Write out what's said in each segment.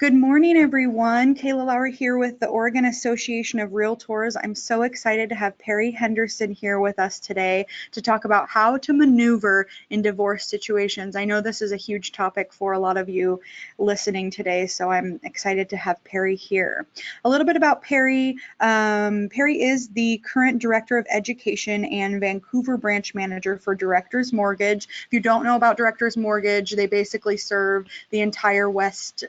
Good morning, everyone. Kayla Lauer here with the Oregon Association of Realtors. I'm so excited to have Perry Henderson here with us today to talk about how to maneuver in divorce situations. I know this is a huge topic for a lot of you listening today, so I'm excited to have Perry here. A little bit about Perry. Perry is the current Director of Education and Vancouver Branch Manager for Directors Mortgage. If you don't know about Directors Mortgage, they basically serve the entire west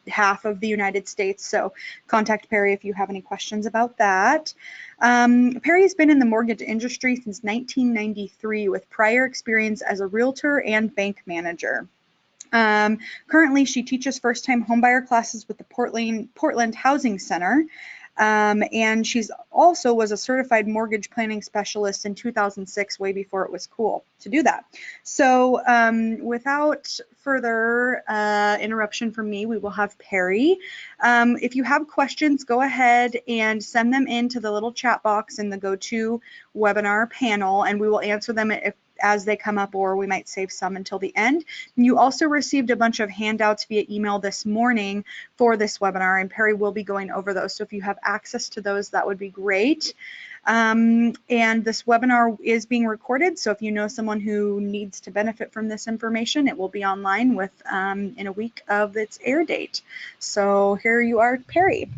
half of the United States. So contact Perry if you have any questions about that. Perry has been in the mortgage industry since 1993 with prior experience as a realtor and bank manager. Currently, she teaches first-time homebuyer classes with the Portland Housing Center. And she's also was a certified mortgage planning specialist in 2006, way before it was cool to do that. So without further interruption from me, we will have Perry. If you have questions, go ahead and send them into the little chat box in the GoTo webinar panel, and we will answer them as they come up, or we might save some until the end. You also received a bunch of handouts via email this morning for this webinar, and Perry will be going over those. So if you have access to those, that would be great. And this webinar is being recorded, so if you know someone who needs to benefit from this information, it will be online in a week of its air date. So here you are, Perry.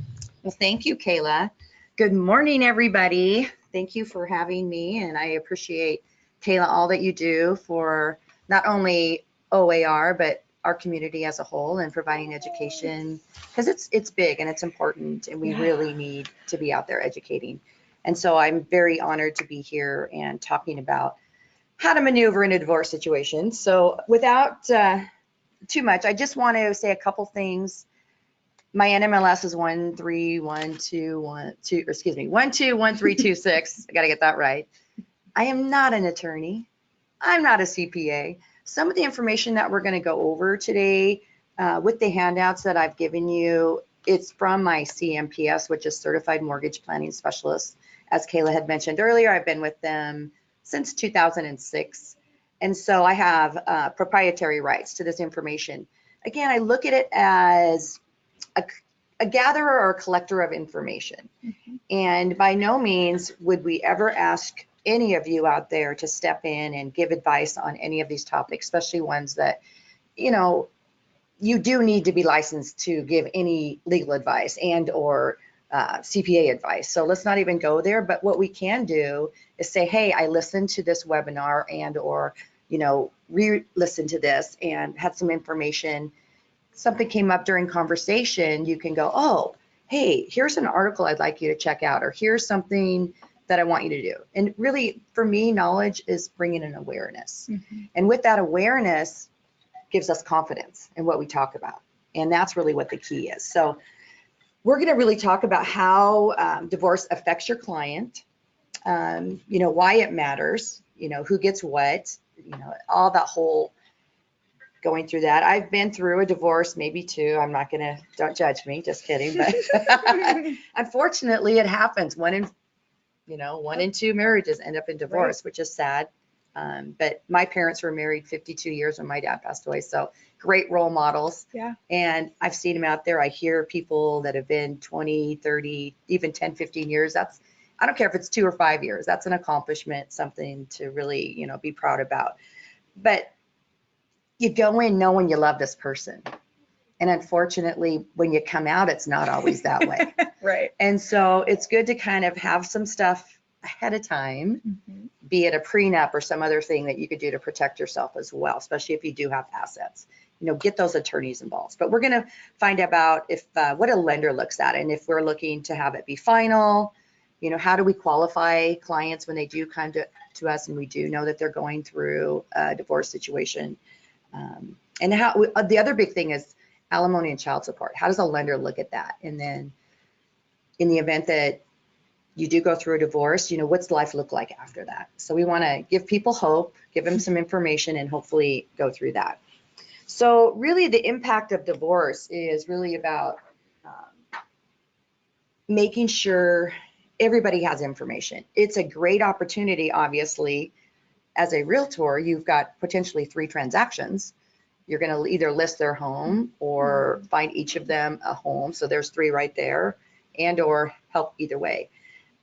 Well, thank you, Kayla. Good morning, everybody. Thank you for having me, and I appreciate, Kayla, all that you do for not only OAR, but our community as a whole, and providing education, because it's big and it's important, and we really need to be out there educating. And so I'm very honored to be here and talking about how to maneuver in a divorce situation. So without too much, I just want to say a couple things. My NMLS is 121326. I got to get that right. I am not an attorney. I'm not a CPA. Some of the information that we're going to go over today with the handouts that I've given you, it's from my CMPS, which is Certified Mortgage Planning Specialist. As Kayla had mentioned earlier, I've been with them since 2006. And so I have proprietary rights to this information. Again, I look at it as a gatherer or a collector of information. Mm-hmm. And by no means would we ever ask any of you out there to step in and give advice on any of these topics, especially ones that, you do need to be licensed to give any legal advice and or CPA advice. So let's not even go there. But what we can do is say, hey, I listened to this webinar and or, re-listen to this and had some information. Something came up during conversation, you can go, oh, hey, here's an article I'd like you to check out, or here's something that I want you to do. And really, for me, knowledge is bringing an awareness. Mm-hmm. And with that awareness gives us confidence in what we talk about. And that's really what the key is. So we're going to really talk about how divorce affects your client, why it matters, who gets what, all that whole going through that. I've been through a divorce, maybe two. I'm not going to, don't judge me, just kidding. But unfortunately, it happens. One in two marriages end up in divorce, right, which is sad. But my parents were married 52 years when my dad passed away. So great role models. Yeah. And I've seen them out there. I hear people that have been 20, 30, even 10, 15 years. I don't care if it's 2 or 5 years. That's an accomplishment, something to really, be proud about. But you go in knowing you love this person. And unfortunately, when you come out, it's not always that way. Right. And so it's good to kind of have some stuff ahead of time, mm-hmm, be it a prenup or some other thing that you could do to protect yourself as well, especially if you do have assets. Get those attorneys involved. But we're going to find out if what a lender looks at, and if we're looking to have it be final, how do we qualify clients when they do come to us and we do know that they're going through a divorce situation. And how the other big thing is alimony and child support. How does a lender look at that? And then in the event that you do go through a divorce, what's life look like after that? So we want to give people hope, give them some information, and hopefully go through that. So really the impact of divorce is really about making sure everybody has information. It's a great opportunity, obviously. As a realtor, you've got potentially 3 transactions. You're going to either list their home or find each of them a home. So there's 3 right there, and or help either way.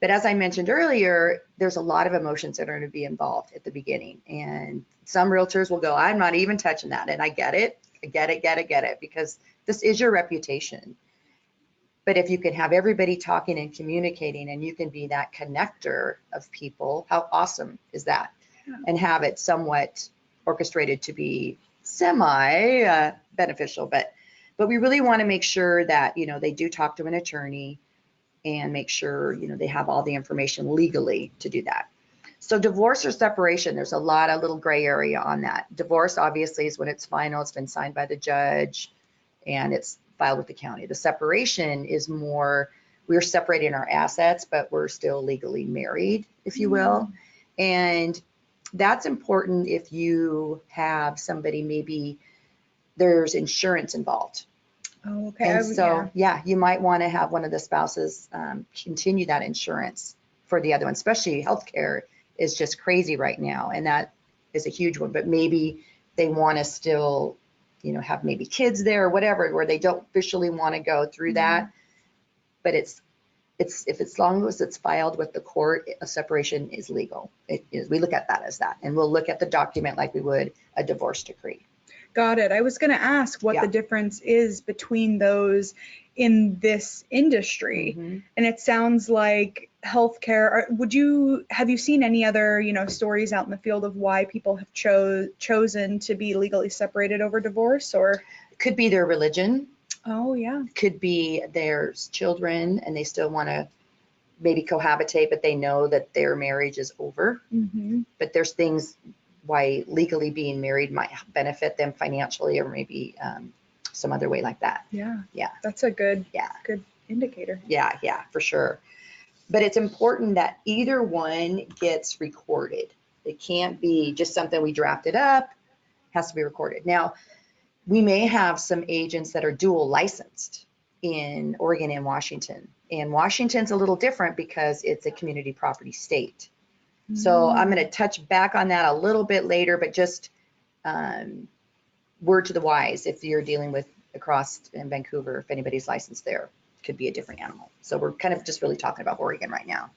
But as I mentioned earlier, there's a lot of emotions that are going to be involved at the beginning. And some realtors will go, I'm not even touching that. And I get it. I get it, because this is your reputation. But if you can have everybody talking and communicating, and you can be that connector of people, how awesome is that? Yeah. And have it somewhat orchestrated to be semi beneficial. But we really want to make sure that, you know, they do talk to an attorney and make sure, you know, they have all the information legally to do that. So divorce or separation, there's a lot of little gray area on that. Divorce obviously is when it's final, it's been signed by the judge, and it's filed with the county. The separation is more, we're separating our assets, but we're still legally married, if you will. And that's important if you have somebody, maybe there's insurance involved. Oh, okay. And so, yeah, you might want to have one of the spouses continue that insurance for the other one, especially healthcare is just crazy right now. And that is a huge one, but maybe they want to still, you know, have maybe kids there or whatever, where they don't officially want to go through that. But it's if as long as it's filed with the court, a separation is legal. It is. We look at that as that, and we'll look at the document like we would a divorce decree. Got it. I was going to ask what Yeah. the difference is between those in this industry. And it sounds like healthcare. Have you seen any other, you know, stories out in the field of why people have chosen to be legally separated over divorce? Or Could be their religion. Oh, yeah. Could be there's children and they still want to maybe cohabitate, but they know that their marriage is over. But there's things why legally being married might benefit them financially, or maybe some other way like that. Yeah. Yeah. That's a good indicator. Yeah, for sure. But it's important that either one gets recorded. It can't be just something we drafted up, has to be recorded. Now, we may have some agents that are dual licensed in Oregon and Washington. And Washington's a little different because it's a community property state. So I'm going to touch back on that a little bit later, but just word to the wise, if you're dealing with across in Vancouver, if anybody's licensed there, could be a different animal. So we're kind of just really talking about Oregon right now.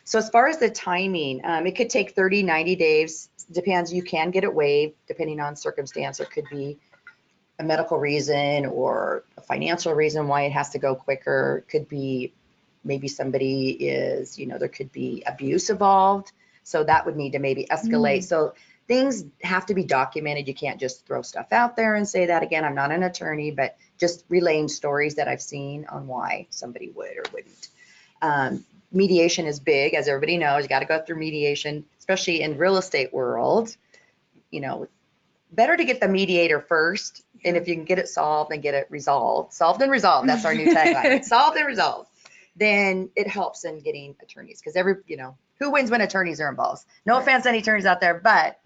So as far as the timing, it could take 30, 90 days. Depends. You can get it waived depending on circumstance. There could be a medical reason or a financial reason why it has to go quicker. It could be maybe somebody is, you know, there could be abuse involved. So that would need to maybe escalate. So things have to be documented. You can't just throw stuff out there and say that. Again, I'm not an attorney, but just relaying stories that I've seen on why somebody would or wouldn't. Mediation is big, as everybody knows. You got to go through mediation, especially in real estate world. You know, better to get the mediator first. And if you can get it solved and get it resolved, solved and resolved, that's our new tagline, solved and resolved, then it helps in getting attorneys. Because you know, who wins when attorneys are involved? No offense to any attorneys out there, but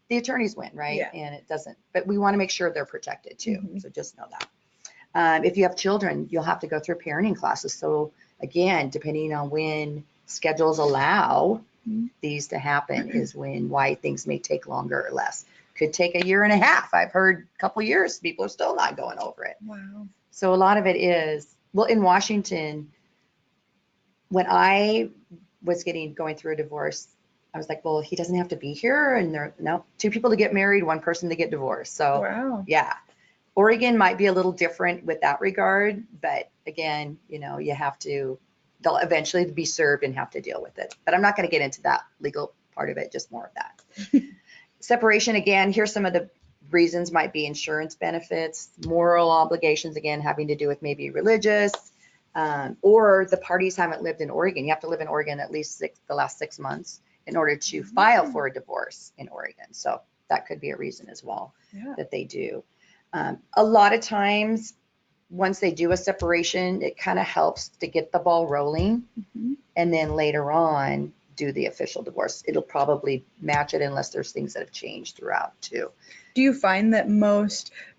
the attorneys win, right? Yeah. And it doesn't, but we want to make sure they're protected too. So just know that. If you have children, you'll have to go through parenting classes. So again, depending on when schedules allow these to happen is why things may take longer or less. Could take a year and a half. I've heard a couple years, people are still not going over it. Wow. So a lot of it is, well, in Washington, when I was going through a divorce, I was like, well, he doesn't have to be here. And no, 2 people to get married, 1 person to get divorced. So wow. Yeah. Oregon might be a little different with that regard, but again, you know, they'll eventually be served and have to deal with it. But I'm not going to get into that legal part of it, just more of that. Separation, again, here's some of the reasons. Might be insurance benefits, moral obligations, again, having to do with maybe religious, or the parties haven't lived in Oregon. You have to live in Oregon at least the last 6 months in order to file for a divorce in Oregon. So that could be a reason as well that they do. A lot of times, once they do a separation, it kind of helps to get the ball rolling. And then later on, do the official divorce. It'll probably match it unless there's things that have changed throughout too. Do you find that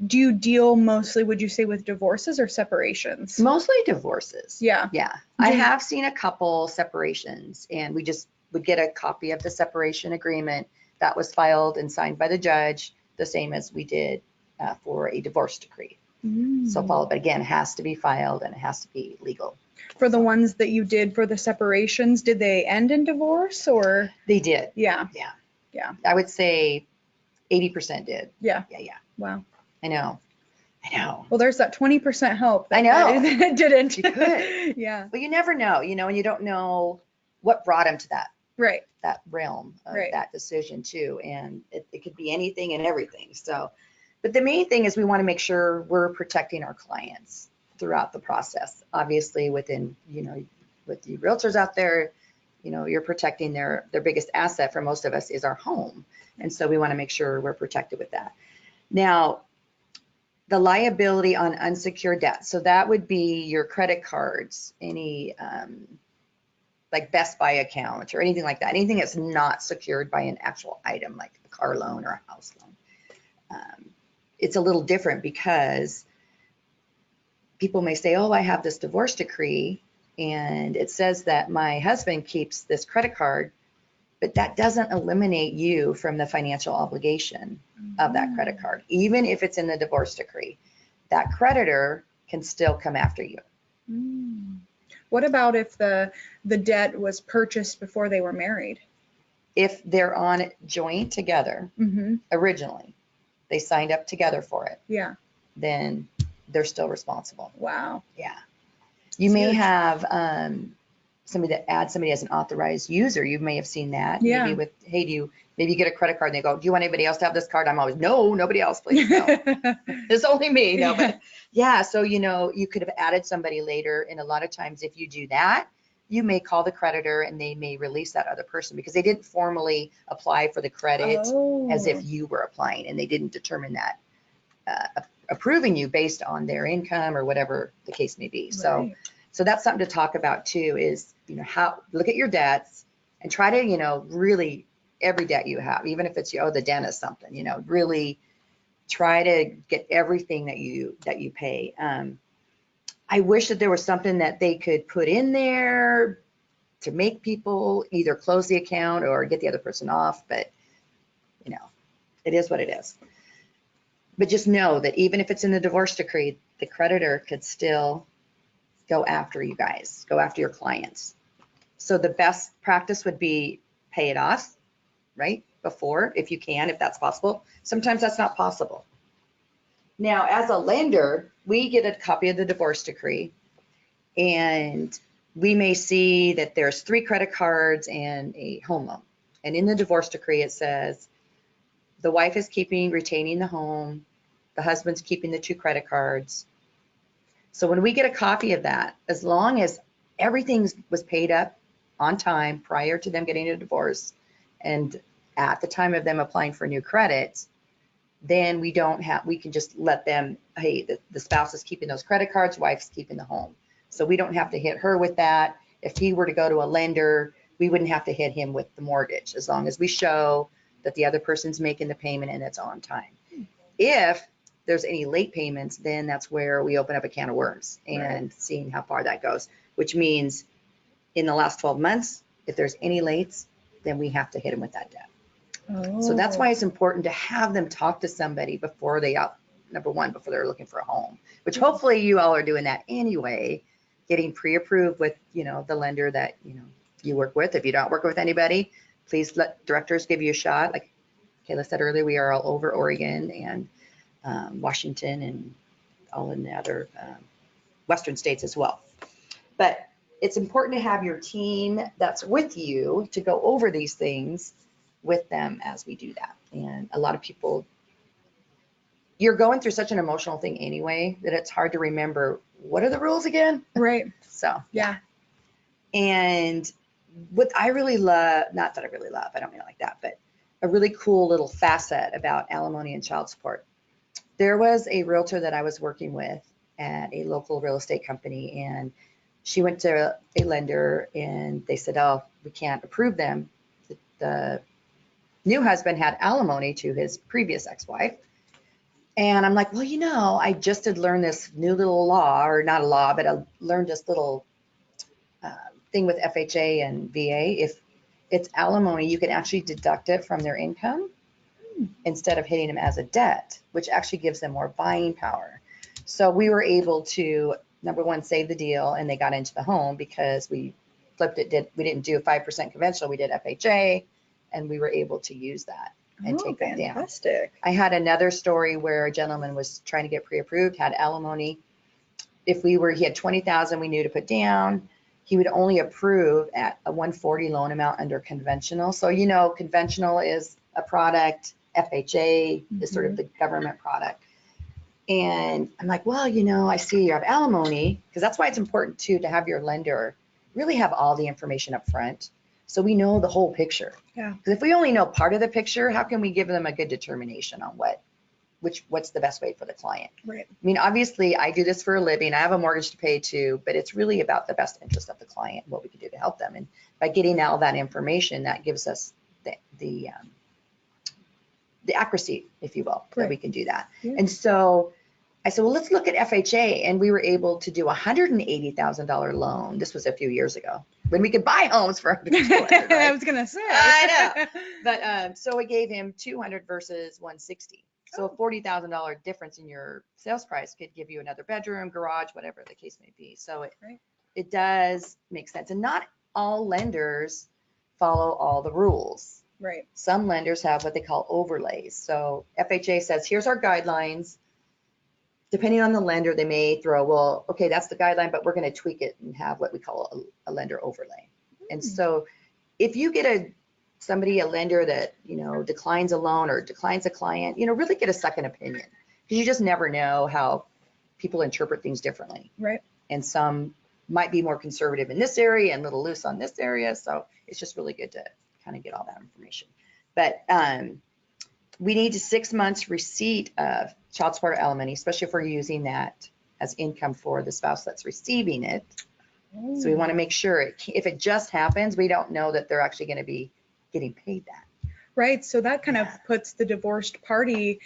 do you deal mostly, would you say, with divorces or separations? Mostly divorces. Yeah. Yeah. I have seen a couple separations, and we just would get a copy of the separation agreement that was filed and signed by the judge, the same as we did for a divorce decree. So Mm. follow, but again, it has to be filed and it has to be legal. For the ones that you did for the separations, did they end in divorce or? They did. Yeah. Yeah. Yeah. I would say 80% did. Yeah. Yeah. Wow. I know. Well, there's that 20% hope I that know. that didn't. You could. Yeah. Well, you never know, and you don't know what brought him to Right. that realm of Right. that decision too. And it could be anything and everything. So, but the main thing is we want to make sure we're protecting our clients throughout the process. Obviously, within, with the realtors out there, you're protecting their biggest asset for most of us is our home. And so we want to make sure we're protected with that. Now, the liability on unsecured debt. So that would be your credit cards, any like Best Buy account or anything like that. Anything that's not secured by an actual item like a car loan or a house loan. It's a little different because people may say, oh, I have this divorce decree and it says that my husband keeps this credit card, but that doesn't eliminate you from the financial obligation of that credit card. Even if it's in the divorce decree, that creditor can still come after you. What about if the debt was purchased before they were married? If they're on joint together, originally, they signed up together for it. Yeah. Then they're still responsible. Wow. Yeah. You may have somebody that adds somebody as an authorized user. You may have seen that. Yeah. Maybe with, hey, maybe you get a credit card and they go, do you want anybody else to have this card? I'm always, no, nobody else, please. No. It's only me. No, but yeah. So, you could have added somebody later. And a lot of times if you do that, you may call the creditor and they may release that other person because they didn't formally apply for the credit as if you were applying and they didn't determine that approving you based on their income or whatever the case may be. Right. So that's something to talk about too is, how look at your debts and try to, really every debt you have, even if it's, the dentist something, really try to get everything that you pay. I wish that there was something that they could put in there to make people either close the account or get the other person off, but it is what it is. But just know that even if it's in the divorce decree, the creditor could still go after you guys, go after your clients. So the best practice would be pay it off, right? Before, if you can, if that's possible. Sometimes that's not possible. Now, as a lender, we get a copy of the divorce decree and we may see that there's 3 credit cards and a home loan. And in the divorce decree, it says the wife is retaining the home, the husband's keeping the 2 credit cards. So when we get a copy of that, as long as everything was paid up on time prior to them getting a divorce and at the time of them applying for new credit, then we can just let them, hey, the spouse is keeping those credit cards, wife's keeping the home. So we don't have to hit her with that. If he were to go to a lender, we wouldn't have to hit him with the mortgage as long as we show that the other person's making the payment and it's on time. If there's any late payments, then that's where we open up a can of worms and seeing how far that goes, which means in the last 12 months, if there's any lates, then we have to hit them with that debt. So that's why it's important to have them talk to somebody before before they're looking for a home, which hopefully you all are doing that anyway, getting pre-approved with, the lender that, you work with. If you don't work with anybody, please let directors give you a shot. Like Kayla said earlier, we are all over Oregon and Washington and all in the other Western states as well. But it's important to have your team that's with you to go over these things with them as we do that. And a lot of people, you're going through such an emotional thing anyway that it's hard to remember what are the rules again. Right. So yeah. And what I really love, not that I really love, I don't mean it like that, but a really cool little facet about alimony and child support. There was a realtor that I was working with at a local real estate company, and she went to a lender and they said, oh, we can't approve them. The new husband had alimony to his previous ex-wife. And I'm like, well, I just had learned this new little law, or not a law, but I learned this little thing with FHA and VA. If it's alimony, you can actually deduct it from their income. instead of hitting them as a debt, which actually gives them more buying power. So we were able to, number one, save the deal, and they got into the home because we flipped it. We didn't do a 5% conventional, we did FHA, and we were able to use that and take that down. Fantastic. I had another story where a gentleman was trying to get pre-approved, had alimony. He had 20,000 we knew to put down. He would only approve at a 140 loan amount under conventional. So, conventional is a product, FHA is sort of the government product. And I'm like, well, I see you have alimony, because that's why it's important too to have your lender really have all the information up front, so we know the whole picture. Yeah. Because if we only know part of the picture, how can we give them a good determination on what's the best way for the client? Right. I mean, obviously, I do this for a living. I have a mortgage to pay too, but it's really about the best interest of the client, what we can do to help them. And by getting all that information, that gives us the accuracy, if you will, that we can do that. Yeah. And so I said, well, let's look at FHA. And we were able to do a $180,000 loan. This was a few years ago when we could buy homes for $100,000. Right? I was going to say. I know. But so we gave him 200 versus 160. So a $40,000 difference in your sales price could give you another bedroom, garage, whatever the case may be. So it does make sense. And not all lenders follow all the rules. Right. Some lenders have what they call overlays. So FHA says, here's our guidelines. Depending on the lender, they may throw, well, okay, that's the guideline, but we're going to tweak it and have what we call a lender overlay. And so if you get a lender that, declines a loan or declines a client, really get a second opinion, because you just never know how people interpret things differently. Right. And some might be more conservative in this area and a little loose on this area. So it's just really good to kind of get all that information. But we need 6 months receipt of child support or alimony, especially if we're using that as income for the spouse that's receiving it. So we want to make sure if it just happens, we don't know that they're actually going to be getting paid that. Right. So that kind of puts the divorced party,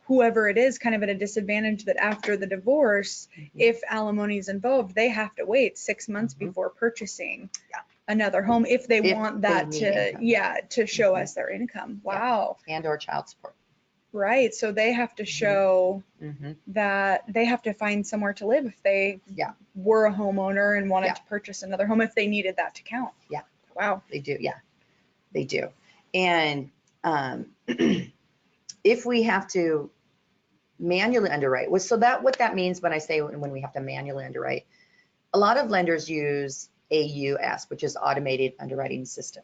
whoever it is, kind of at a disadvantage that after the divorce, if alimony is involved, they have to wait 6 months before purchasing another home if they want that to show us their income. Wow. And or child support. Right. So they have to show that they have to find somewhere to live if they were a homeowner and wanted to purchase another home, if they needed that to count. Yeah. Wow. They do. Yeah, they do. And if we have to manually underwrite, so what that means when I say when we have to manually underwrite, a lot of lenders use AUS, which is automated underwriting system.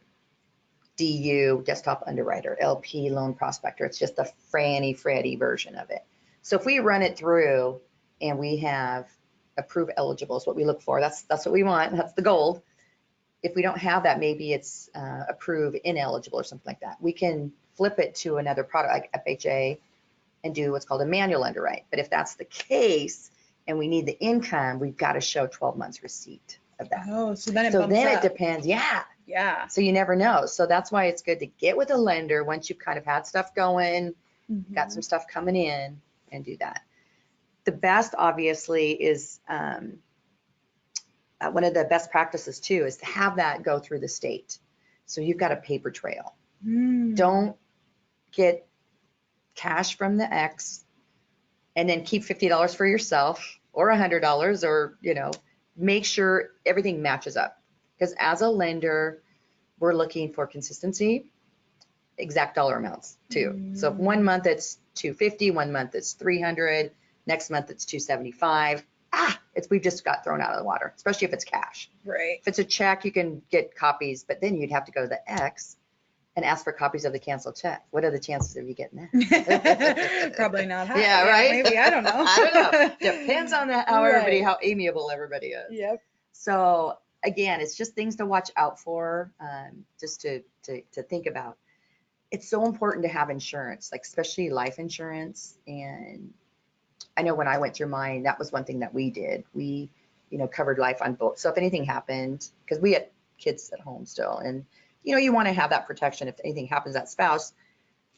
DU, desktop underwriter, LP, loan prospector. It's just a Fannie Freddie version of it. So if we run it through and we have approve eligible is what we look for. That's what we want. That's the goal. If we don't have that, maybe it's approve ineligible or something like that. We can flip it to another product like FHA and do what's called a manual underwrite. But if that's the case and we need the income, we've got to show 12 months receipt of that. Oh, so then it depends. Yeah. So you never know. So that's why it's good to get with a lender once you've kind of had stuff going, got some stuff coming in, and do that. The best, obviously, is one of the best practices too is to have that go through the state. So you've got a paper trail. Don't get cash from the ex and then keep $50 for yourself or $100 or, make sure everything matches up. Because as a lender, we're looking for consistency, exact dollar amounts too. So if 1 month it's $250, 1 month it's $300, next month it's $275. We've just got thrown out of the water, especially if it's cash. Right. If it's a check, you can get copies, but then you'd have to go to the ex and ask for copies of the canceled check. What are the chances of you getting that? Probably not high. Yeah, right? Maybe, I don't know. I don't know. Depends on how amiable everybody is. Yep. So again, it's just things to watch out for, just to think about. It's so important to have insurance, like especially life insurance. And I know when I went through mine, that was one thing that we did. We, covered life on both. So if anything happened, because we had kids at home still, and you want to have that protection. If anything happens to that spouse,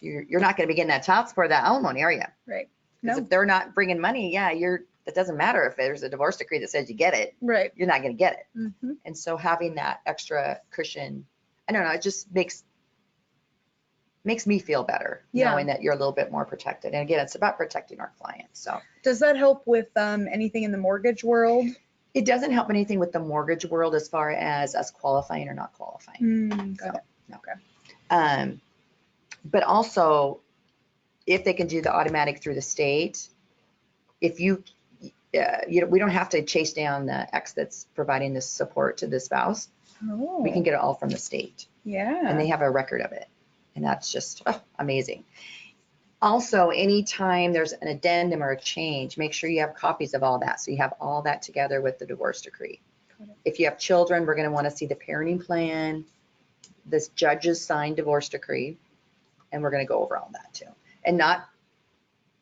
you're not going to be getting that child support, that alimony, are you? Right. Because if they're not bringing money, it doesn't matter if there's a divorce decree that says you get it. Right. You're not going to get it. And so having that extra cushion, I don't know, it just makes makes me feel better knowing that you're a little bit more protected. And again, it's about protecting our clients. So does that help with anything in the mortgage world? it doesn't help anything with the mortgage world as far as us qualifying or not qualifying. Got it. No. Okay. But also, if they can do the automatic through the state, if you know, we don't have to chase down the ex that's providing this support to the spouse. Oh. We can get it all from the state. Yeah. And they have a record of it. And that's just amazing. Also, anytime there's an addendum or a change, make sure you have copies of all that. So you have all that together with the divorce decree. If you have children, we're going to want to see the parenting plan, this judge's signed divorce decree, and we're going to go over all that too. And not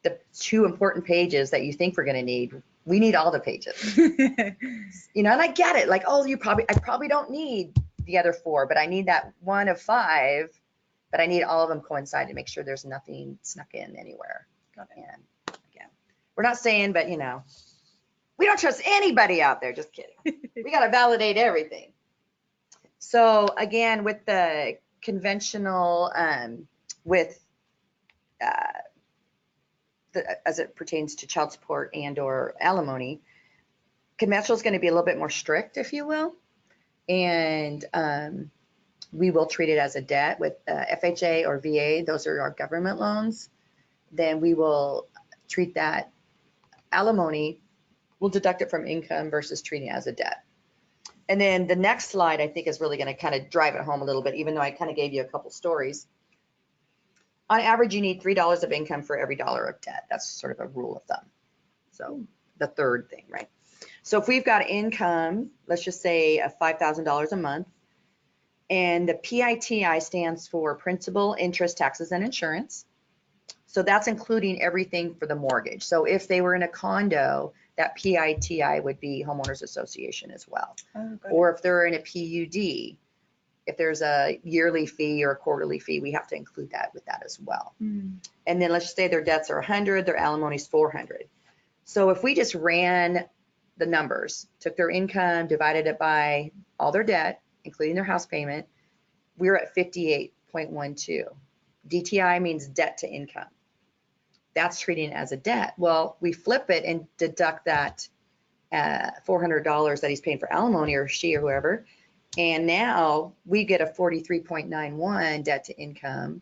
the 2 important pages that you think we're going to need. We need all the pages. You know, and I get it. Like, oh, I probably don't need the other 4, but I need that 1 of 5. But I need all of them coincide to make sure there's nothing snuck in anywhere. Got it. And again, we're not saying, but you know, we don't trust anybody out there. Just kidding. We got to validate everything. So again, with the conventional, as it pertains to child support and or alimony, conventional is going to be a little bit more strict, if you will. And we will treat it as a debt with FHA or VA. Those are our government loans. Then we will treat that alimony. We'll deduct it from income versus treating it as a debt. And then the next slide, I think, is really going to kind of drive it home a little bit, even though I kind of gave you a couple stories. On average, you need $3 of income for every dollar of debt. That's sort of a rule of thumb. So the third thing, right? So if we've got income, let's just say $5,000 a month, and the PITI stands for principal, interest, taxes, and insurance. So that's including everything for the mortgage. So if they were in a condo, that PITI would be homeowners association as well. Oh, or if they're in a PUD, if there's a yearly fee or a quarterly fee, we have to include that with that as well. And then let's just say their debts are 100, their alimony is 400. So if we just ran the numbers, took their income, divided it by all their debt, including their house payment, we're at 58.12. DTI means debt to income. That's treating it as a debt. Well, we flip it and deduct that $400 that he's paying for alimony, or she or whoever, and now we get a 43.91 debt to income,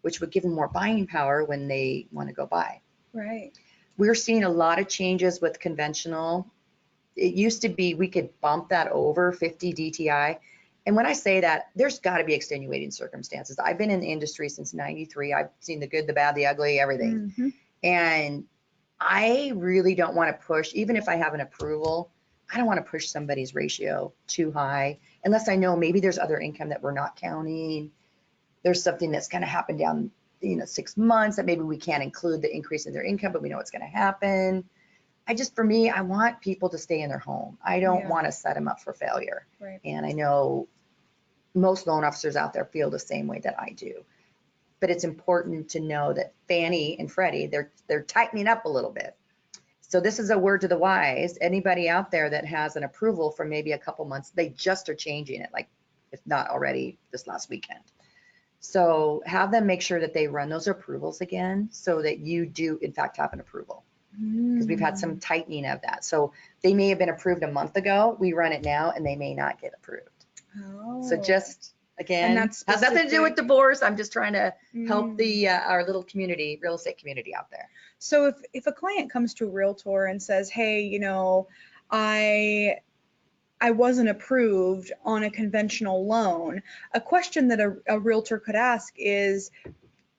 which would give them more buying power when they want to go buy. Right. We're seeing a lot of changes with conventional. It used to be we could bump that over 50 DTI. And when I say that, there's got to be extenuating circumstances. I've been in the industry since '93. I've seen the good, the bad, the ugly, everything. And I really don't want to push, even if I have an approval, I don't want to push somebody's ratio too high unless I know maybe there's other income that we're not counting. There's something that's going to happen down, 6 months that maybe we can't include the increase in their income, but we know it's going to happen. For me, I want people to stay in their home. I don't want to set them up for failure. Right. And I know most loan officers out there feel the same way that I do. But it's important to know that Fannie and Freddie, they're tightening up a little bit. So this is a word to the wise. Anybody out there that has an approval for maybe a couple months, they just are changing it, like if not already this last weekend. So have them make sure that they run those approvals again so that you do in fact have an approval. Because we've had some tightening of that. So they may have been approved a month ago. We run it now and they may not get approved. Oh. So just, again, has nothing to do with divorce. I'm just trying to help our little community, real estate community out there. So if a client comes to a realtor and says, hey, I wasn't approved on a conventional loan, a question that a realtor could ask is,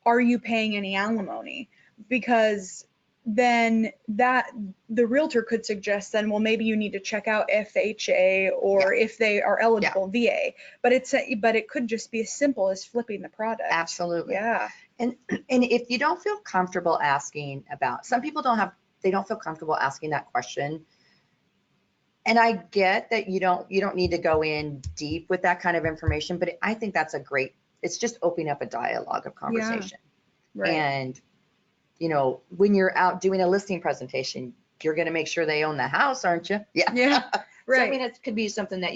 are you paying any alimony? Because then the realtor could suggest then, well, maybe you need to check out FHA or if they are eligible VA, but it could just be as simple as flipping the product. Absolutely. Yeah. And if you don't feel comfortable asking about, some people they don't feel comfortable asking that question. And I get that you don't need to go in deep with that kind of information, but I think that's it's just opening up a dialogue of conversation. Yeah. Right. And when you're out doing a listing presentation, you're going to make sure they own the house, aren't you? Yeah. Yeah. Right. So, it could be something that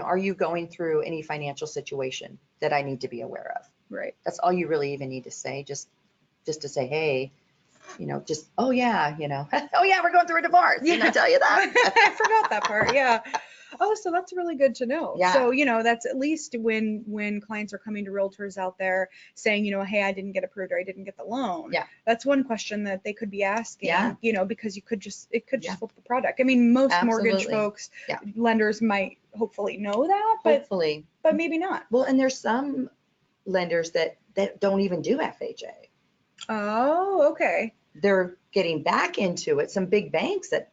are you going through any financial situation that I need to be aware of? Right. That's all you really even need to say, just to say, hey, just, oh yeah, oh yeah, we're going through a divorce. Didn't I tell you that? I forgot that part. Yeah. Oh, so that's really good to know. Yeah. So, that's at least when clients are coming to realtors out there saying, hey, I didn't get approved or I didn't get the loan. Yeah. That's one question that they could be asking, Yeah. because it could just flip the product. I mean, most mortgage Absolutely. folks, Yeah. lenders might hopefully know that, Hopefully. but maybe not. Well, and there's some lenders that don't even do FHA. Oh, okay. They're getting back into it. Some big banks that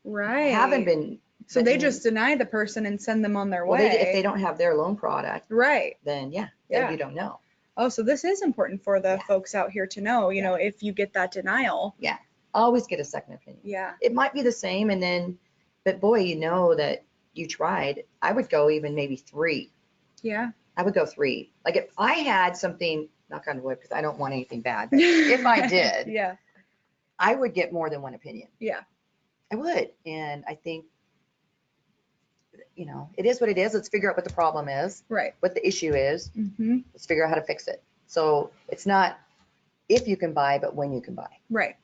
Right. haven't been. So they just deny the person and send them on their way. If they don't have their loan product, right, then then you don't know. Oh, so this is important for the folks out here to know, if you get that denial. Yeah. Always get a second opinion. Yeah. It might be the same, and then, but boy, that you tried. I would go even maybe 3. Yeah. I would go 3. Like if I had something, knock on wood, because I don't want anything bad, but if I did, yeah, I would get more than one opinion. Yeah. I would. And I think, it is what it is. Let's figure out what the problem is. Right. What the issue is. Mm-hmm. Let's figure out how to fix it. So it's not if you can buy, but when you can buy. Right.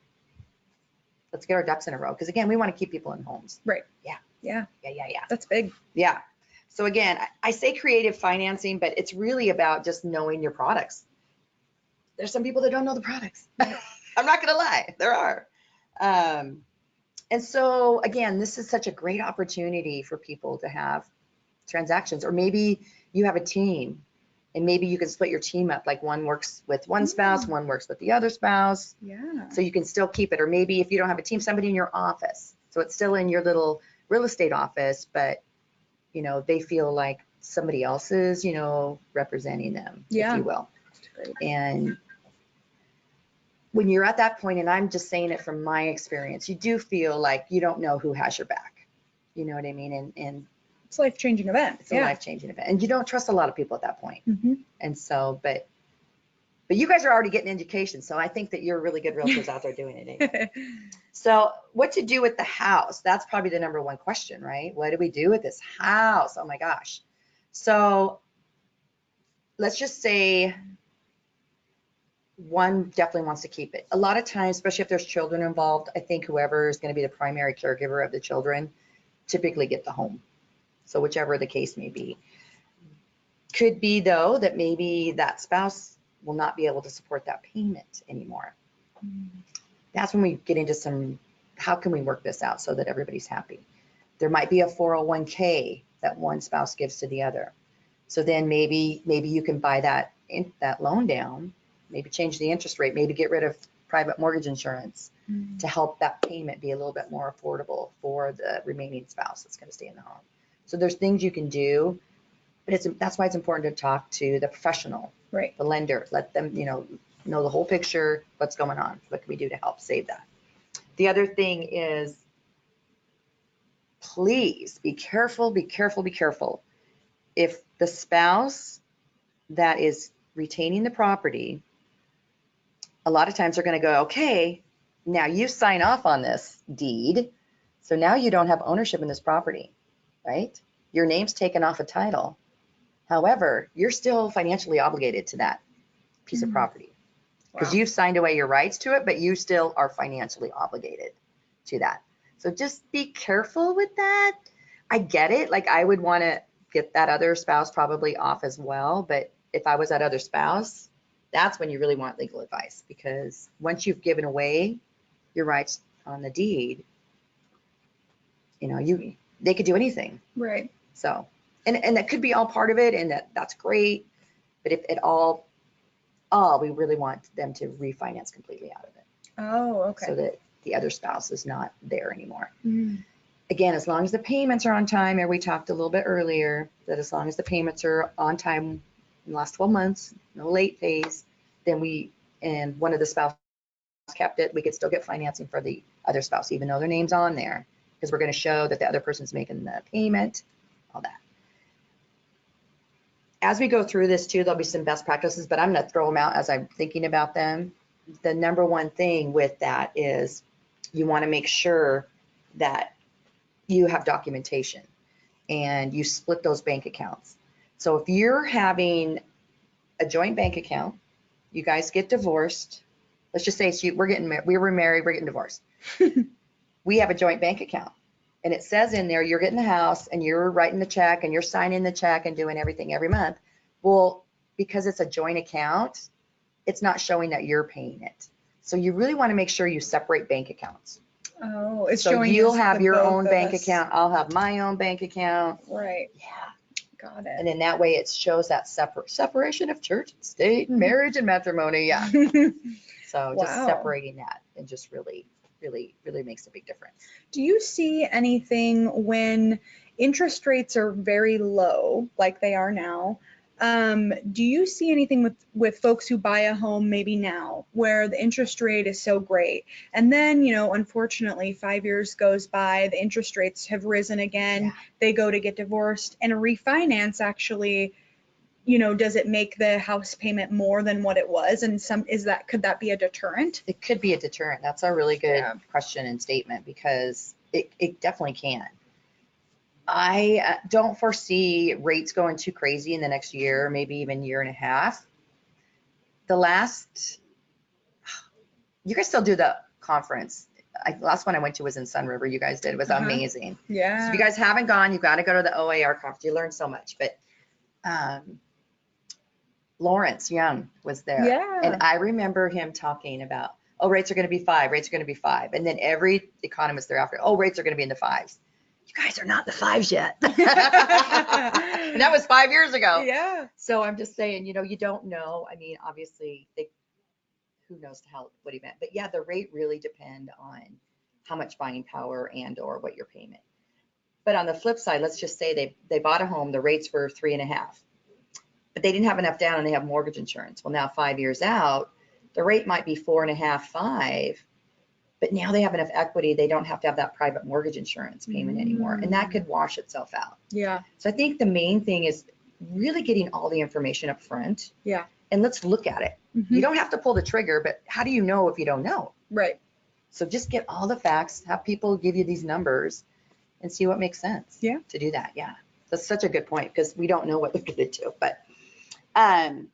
Let's get our ducks in a row. Because again, we want to keep people in homes. Right. Yeah. Yeah. Yeah. That's big. Yeah. So again, I say creative financing, but it's really about just knowing your products. There's some people that don't know the products. I'm not going to lie. There are. And so again, this is such a great opportunity for people to have transactions, or maybe you have a team and maybe you can split your team up. Like one works with one spouse, one works with the other spouse. Yeah. So you can still keep it. Or maybe if you don't have a team, somebody in your office. So it's still in your little real estate office, but they feel like somebody else is, representing them, if you will. And when you're at that point, and I'm just saying it from my experience, you do feel like you don't know who has your back. You know what I mean? And it's a life-changing event. It's a life-changing event. And you don't trust a lot of people at that point. Mm-hmm. And so, but you guys are already getting education. So I think that you're really good realtors out there doing it anyway. So what to do with the house? That's probably the number one question, right? What do we do with this house? Oh my gosh. So let's just say one definitely wants to keep it. A lot of times, especially if there's children involved, I think whoever is going to be the primary caregiver of the children typically get the home. So whichever the case may be. Could be though that maybe that spouse will not be able to support that payment anymore. That's when we get into how can we work this out so that everybody's happy? There might be a 401k that one spouse gives to the other. So then maybe you can buy that loan down, maybe change the interest rate, maybe get rid of private mortgage insurance to help that payment be a little bit more affordable for the remaining spouse that's going to stay in the home. So there's things you can do, but that's why it's important to talk to the professional, right? The lender. Let them, know the whole picture, what's going on, what can we do to help save that. The other thing is, please be careful, be careful, be careful. If the spouse that is retaining the property, a lot of times they're going to go, okay, now you sign off on this deed, so now you don't have ownership in this property, right? Your name's taken off a title. However, you're still financially obligated to that piece of property because you've signed away your rights to it, but you still are financially obligated to that. So just be careful with that. I get it. Like I would want to get that other spouse probably off as well. But if I was that other spouse, that's when you really want legal advice, because once you've given away your rights on the deed, they could do anything. Right. So, and that could be all part of it, and that's great. But if at all, we really want them to refinance completely out of it. Oh, okay. So that the other spouse is not there anymore. Again, as long as the payments are on time, and we talked a little bit earlier, that as long as the payments are on time in the last 12 months, no late fees, then and one of the spouses kept it, we could still get financing for the other spouse, even though their name's on there, because we're going to show that the other person's making the payment, all that. As we go through this too, there'll be some best practices, but I'm going to throw them out as I'm thinking about them. The number one thing with that is you want to make sure that you have documentation and you split those bank accounts. So if you're having a joint bank account. You guys get divorced. Let's just say we were married, we're getting divorced. We have a joint bank account. And it says in there, you're getting the house and you're writing the check and you're signing the check and doing everything every month. Well, because it's a joint account, it's not showing that you're paying it. So you really want to make sure you separate bank accounts. Oh, it's So showing you'll us have the your both own of bank us. account. I'll have my own bank account. Right. Yeah. Got And it. then that way it shows that separation of church and state and marriage and matrimony. Yeah. So just Wow. separating that and just really makes a big difference. Do you see anything when interest rates are very low, like they are now? Do you see anything with folks who buy a home maybe now where the interest rate is so great, and then, unfortunately, 5 years goes by, the interest rates have risen again, Yeah. they go to get divorced, and a refinance actually, does it make the house payment more than what it was? And could that be a deterrent? It could be a deterrent. That's a really good Yeah. question and statement because it definitely can. I don't foresee rates going too crazy in the next year, maybe even year and a half. You guys still do the conference. Last one I went to was in Sun River. You guys did. It was amazing. Yeah. So if you guys haven't gone, you've got to go to the OAR conference. You learn so much. But Lawrence Young was there. Yeah. And I remember him talking about, oh, rates are going to be 5. Rates are going to be 5. And then every economist thereafter, oh, rates are going to be in the 5s. You guys are not in the 5s yet. And that was 5 years ago. Yeah. So I'm just saying, you don't know. I mean, obviously, who knows what he meant. But yeah, the rate really depend on how much buying power and or what your payment. But on the flip side, let's just say they bought a home, the rates were 3.5, but they didn't have enough down and they have mortgage insurance. Well, now 5 years out, the rate might be 4.5, 5, but now they have enough equity, they don't have to have that private mortgage insurance payment anymore. And that could wash itself out. Yeah. So I think the main thing is really getting all the information up front. Yeah. And let's look at it. Mm-hmm. You don't have to pull the trigger, but how do you know if you don't know? Right. So just get all the facts, have people give you these numbers and see what makes sense. Yeah. To do that. Yeah. That's such a good point because we don't know what they're going to do. But, and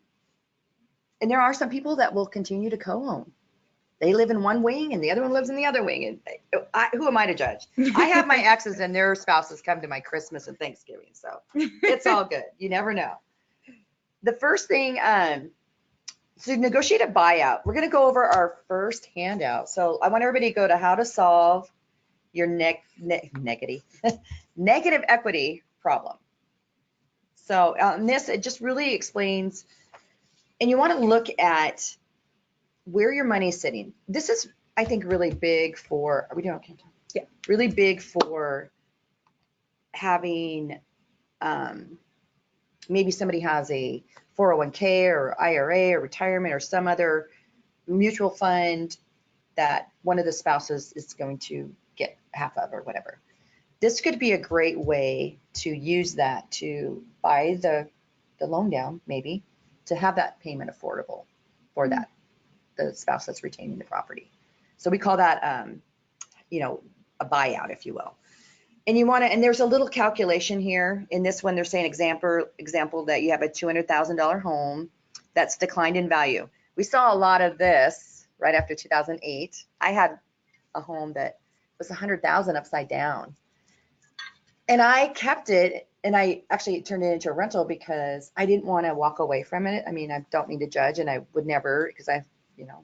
there are some people that will continue to co-own. They live in one wing and the other one lives in the other wing. And who am I to judge? I have my exes and their spouses come to my Christmas and Thanksgiving. So it's all good. You never know. The first thing, to negotiate a buyout, we're going to go over our first handout. So I want everybody to go to how to solve your negative equity problem. So on this, it just really explains, and you want to look at where your money is sitting. This is, I think, really big for, are we doing okay? Yeah. Really big for having, maybe somebody has a 401k or IRA or retirement or some other mutual fund that one of the spouses is going to get half of or whatever. This could be a great way to use that to buy the loan down, maybe, to have that payment affordable for that, the spouse that's retaining the property. So we call that, a buyout, if you will. And you want to, and there's a little calculation here. In this one, they're saying example that you have a $200,000 home that's declined in value. We saw a lot of this right after 2008. I had a home that was 100,000 upside down. And I kept it, and I actually turned it into a rental because I didn't want to walk away from it. I mean, I don't mean to judge, and I would never, because it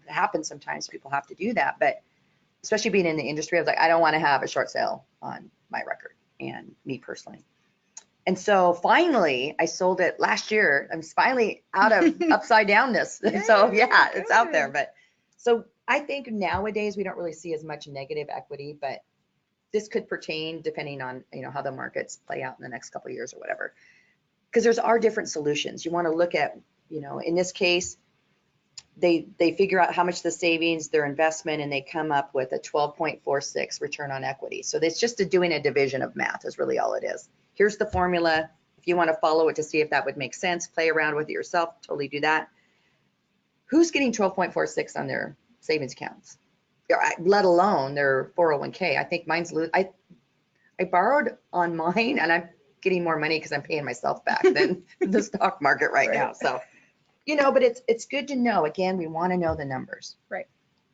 happens sometimes, people have to do that. But especially being in the industry, I was like, I don't want to have a short sale on my record, and me personally. And so finally, I sold it last year. I'm finally out of upside downness. So yeah, it's out there. But so I think nowadays we don't really see as much negative equity, but this could pertain depending on, how the markets play out in the next couple of years or whatever. Because there's different solutions. You want to look at, in this case, they figure out how much the savings, their investment, and they come up with a 12.46 return on equity. So it's just doing a division of math is really all it is. Here's the formula. If you want to follow it to see if that would make sense, play around with it yourself, totally do that. Who's getting 12.46 on their savings accounts? Let alone their 401k. I think mine's, I borrowed on mine and I'm getting more money because I'm paying myself back than the stock market right now. So but it's good to know. Again, we want to know the numbers. Right.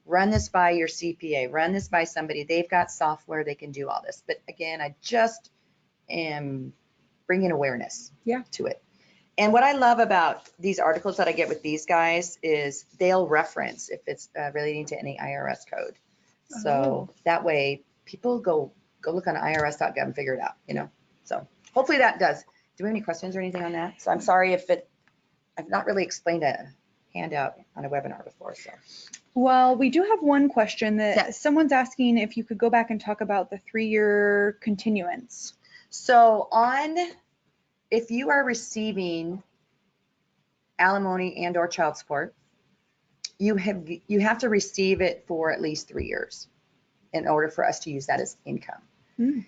Run this by your CPA, run this by somebody. They've got software, they can do all this. But again, I just am bringing awareness to it. And what I love about these articles that I get with these guys is they'll reference if it's relating to any IRS code. So that way people go look on irs.gov and figure it out, So hopefully that does. Do we have any questions or anything on that? So I'm sorry if I've not really explained a handout on a webinar before, so. Well, we do have one question that someone's asking if you could go back and talk about the 3-year continuance. So if you are receiving alimony and or child support, you have to receive it for at least 3 years in order for us to use that as income.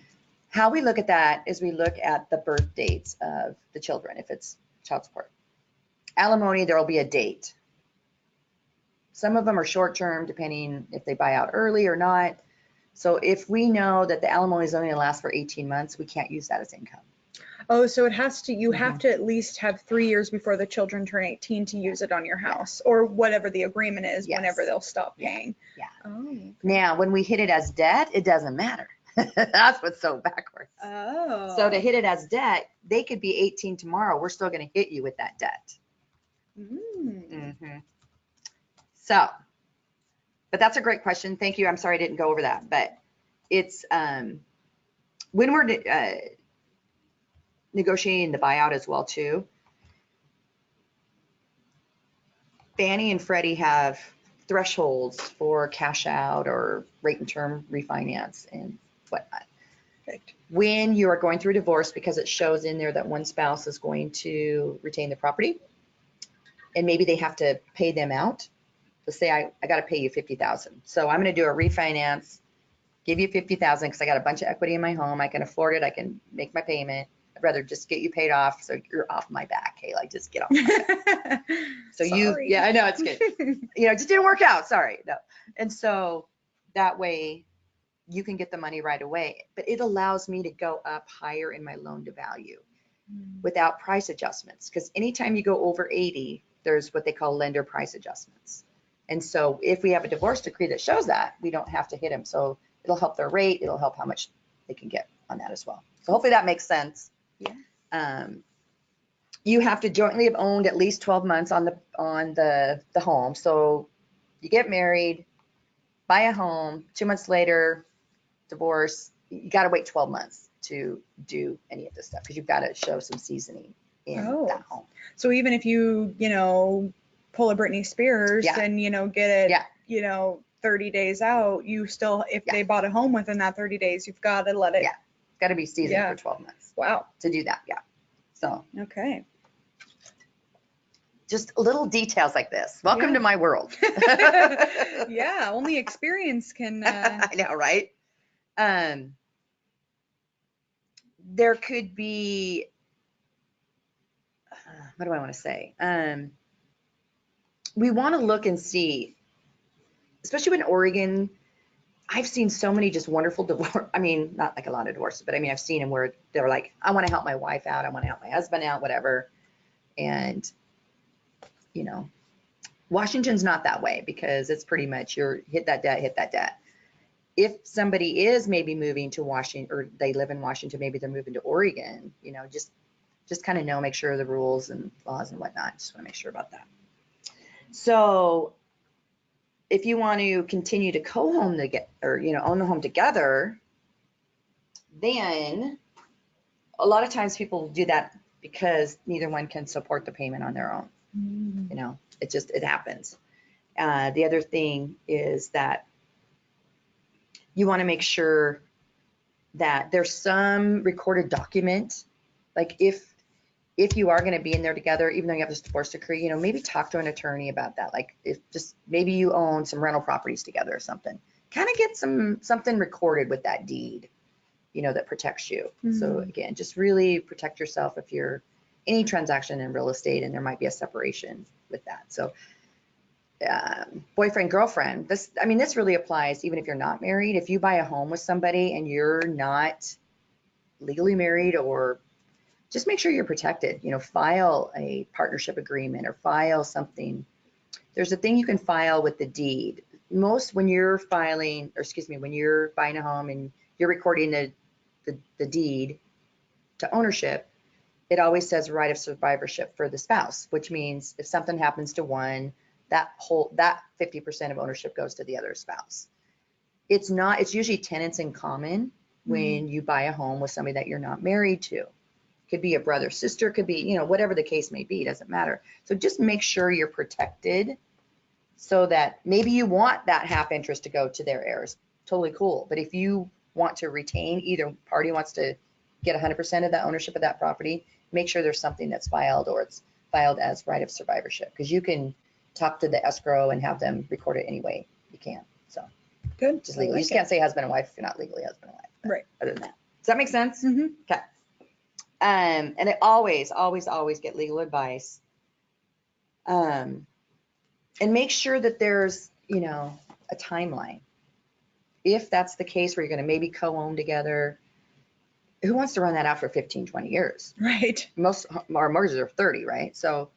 How we look at that is we look at the birth dates of the children, if it's child support. Alimony, there will be a date. Some of them are short-term, depending if they buy out early or not. So if we know that the alimony is only going to last for 18 months, we can't use that as income. Oh, so you have to at least have 3 years before the children turn 18 to use it on your house, or whatever the agreement is, whenever they'll stop paying. Yeah. Oh. Okay. Now, when we hit it as debt, it doesn't matter. That's what's so backwards. Oh. So to hit it as debt, they could be 18 tomorrow. We're still going to hit you with that debt. So, but that's a great question. Thank you. I'm sorry I didn't go over that, but it's when we're negotiating the buyout as well too. Fannie and Freddie have thresholds for cash out or rate and term refinance and whatnot. Perfect. When you are going through a divorce, because it shows in there that one spouse is going to retain the property, and maybe they have to pay them out. Let's say I got to pay you $50,000. So I'm going to do a refinance, give you $50,000 because I got a bunch of equity in my home. I can afford it. I can make my payment. I'd rather just get you paid off so you're off my back. Hey, like just get off my back. So Sorry. I know it's good. It just didn't work out. Sorry. No. And so that way you can get the money right away, but it allows me to go up higher in my loan to value without price adjustments. Because anytime you go over 80, there's what they call lender price adjustments. And so if we have a divorce decree that shows that, we don't have to hit them. So it'll help their rate. It'll help how much they can get on that as well. So hopefully that makes sense. Yeah. You have to jointly have owned at least 12 months on the home. So you get married, buy a home, 2 months later, divorce, you got to wait 12 months to do any of this stuff because you've got to show some seasoning in that home. So even if you, pull a Britney Spears and, get it, 30 days out, you still, if they bought a home within that 30 days, you've got to let it. Yeah. Got to be seasoned for 12 months. Wow. To do that. Yeah. So. Okay. Just little details like this. Welcome to my world. Yeah. Only experience can. I know, right? There could be, what do I want to say? We want to look and see, especially in Oregon, I've seen so many just wonderful divorce. I mean, not like a lot of divorces, but I mean, I've seen them where they're like, I want to help my wife out. I want to help my husband out, whatever. And, Washington's not that way because it's pretty much hit that debt. If somebody is maybe moving to Washington or they live in Washington, maybe they're moving to Oregon, just kind of make sure of the rules and laws and whatnot. Just want to make sure about that. So if you want to continue to co-home own the home together, then a lot of times people do that because neither one can support the payment on their own. It happens. The other thing is that you want to make sure that there's some recorded document, like if you are going to be in there together, even though you have this divorce decree, maybe talk to an attorney about that. Like if just maybe you own some rental properties together or something, kind of get something recorded with that deed, that protects you. So again, just really protect yourself if you're any transaction in real estate and there might be a separation with that. So boyfriend, girlfriend, this really applies even if you're not married. If you buy a home with somebody and you're not legally married or just make sure you're protected. File a partnership agreement or file something. There's a thing you can file with the deed. When you're when you're buying a home and you're recording the deed to ownership, it always says right of survivorship for the spouse, which means if something happens to one, that 50% of ownership goes to the other spouse. It's usually tenants in common when you buy a home with somebody that you're not married to. Could be a brother, sister, could be, whatever the case may be, doesn't matter. So just make sure you're protected so that maybe you want that half interest to go to their heirs. Totally cool. But if you want to retain, either party wants to get 100% of the ownership of that property, make sure there's something that's filed or it's filed as right of survivorship, because you can talk to the escrow and have them record it any way you can. So Good. just legally. You just can't say husband and wife if you're not legally husband and wife. Right. Other than that. Does that make sense? Mm-hmm. Okay. And I always get legal advice. And make sure that there's, a timeline. If that's the case where you're going to maybe co-own together, who wants to run that out for 15, 20 years? Right. Most our mortgages are 30, right? So,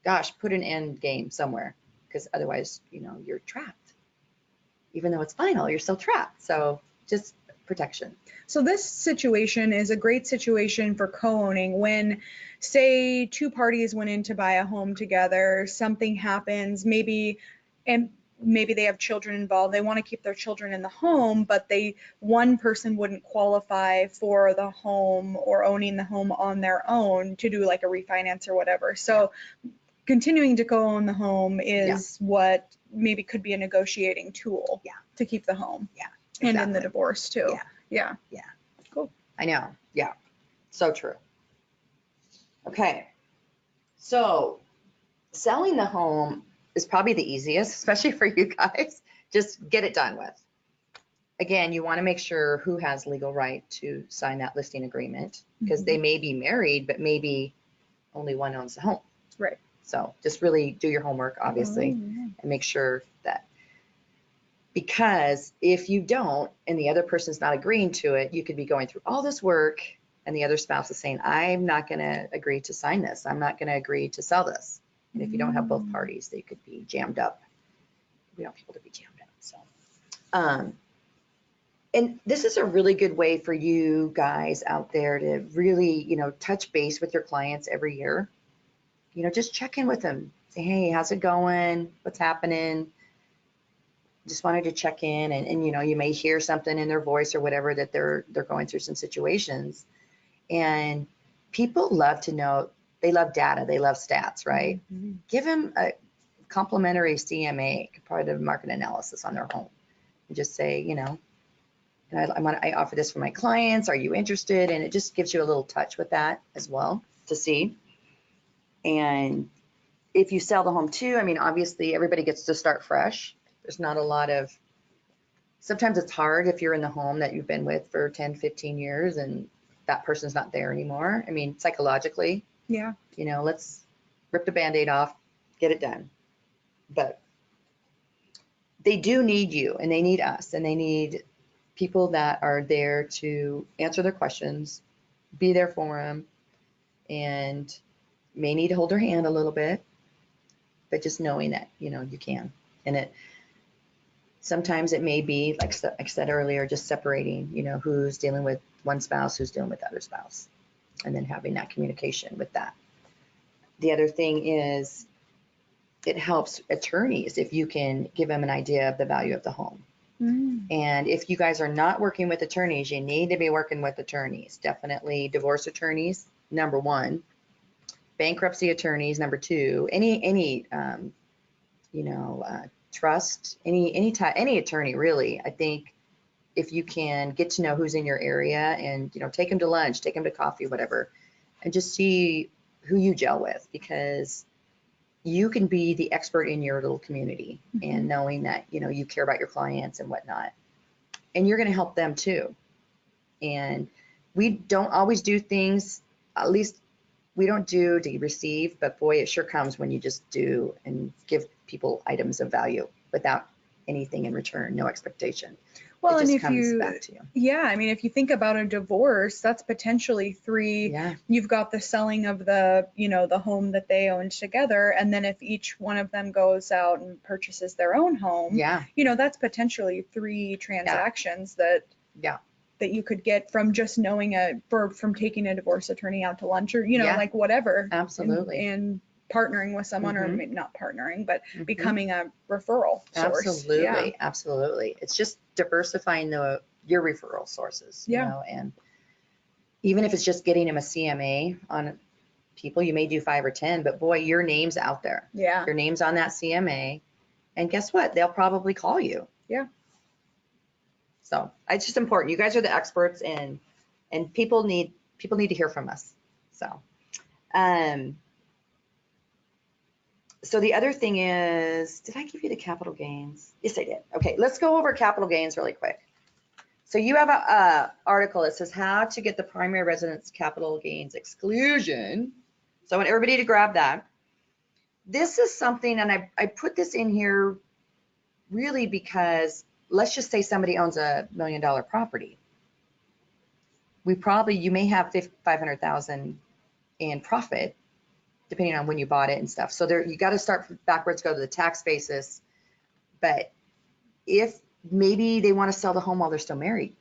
gosh, put an end game somewhere, because otherwise, you're trapped. Even though it's final, you're still trapped. So just protection. So this situation is a great situation for co-owning when, say, two parties went in to buy a home together, something happens, maybe they have children involved. They want to keep their children in the home, but one person wouldn't qualify for the home or owning the home on their own to do like a refinance or whatever. So continuing to co-own the home is what maybe could be a negotiating tool to keep the home. Yeah. And Exactly. in the divorce too. Yeah. Cool. I know. Yeah. So true. Okay. So selling the home is probably the easiest, especially for you guys. Just get it done with. Again, you want to make sure who has legal right to sign that listing agreement, because they may be married, but maybe only one owns the home. Right. So just really do your homework, obviously, and make sure that, because if you don't and the other person's not agreeing to it, you could be going through all this work and the other spouse is saying, I'm not going to agree to sign this. I'm not going to agree to sell this. And if you don't have both parties, they could be jammed up. We don't want people to be jammed up. So, and this is a really good way for you guys out there to really, touch base with your clients every year. Just check in with them. Say, hey, how's it going? What's happening? Just wanted to check in, and you may hear something in their voice or whatever that they're going through some situations. And people love to know, they love data, they love stats, right? Give them a complimentary CMA, comparative market analysis, on their home, and just say, and I offer this for my clients. Are you interested? And it just gives you a little touch with that as well to see. And if you sell the home too, obviously everybody gets to start fresh. There's not a lot of, sometimes it's hard if you're in the home that you've been with for 10, 15 years and that person's not there anymore. Psychologically, let's rip the Band-Aid off, get it done. But they do need you, and they need us, and they need people that are there to answer their questions, be there for them, and may need to hold their hand a little bit, but just knowing that, you can. And sometimes it may be, like I said earlier, just separating, who's dealing with one spouse, who's dealing with the other spouse, and then having that communication with that. The other thing is, it helps attorneys if you can give them an idea of the value of the home. And if you guys are not working with attorneys, you need to be working with attorneys. Definitely divorce attorneys, number one. Bankruptcy attorneys, number two. Any trust, any attorney really. I think if you can get to know who's in your area and take them to lunch, take them to coffee, whatever, and just see who you gel with, because you can be the expert in your little community, and knowing that you care about your clients and whatnot, and you're going to help them too. And we don't always do things, at least we don't do to receive, but boy, it sure comes when you just do and give people items of value without anything in return, no expectation. Well, It and just if comes you, back to you. yeah, I mean, if you think about a divorce, that's potentially three. Yeah. You've got the selling of the, the home that they owned together, and then if each one of them goes out and purchases their own home, Yeah. that's potentially three transactions that Yeah. that you could get from just knowing from taking a divorce attorney out to lunch or, Yeah. like whatever. Absolutely. And partnering with someone, or Mhm. maybe not partnering, but Mhm. becoming a referral source. Absolutely. Yeah. Absolutely. It's just diversifying your referral sources, Yeah. and even if it's just getting them a CMA on people, you may do 5 or 10, but boy, your name's out there. Yeah. Your name's on that CMA, and guess what? They'll probably call you. Yeah. So it's just important. You guys are the experts, and people need to hear from us. So, so the other thing is, did I give you the capital gains? Yes, I did. Okay, let's go over capital gains really quick. So you have a article that says how to get the primary residence capital gains exclusion. So I want everybody to grab that. This is something, and I put this in here really because let's just say somebody owns $1 million property. You may have 500,000 in profit, depending on when you bought it and stuff. So you got to start backwards, go to the tax basis. But if maybe they want to sell the home while they're still married,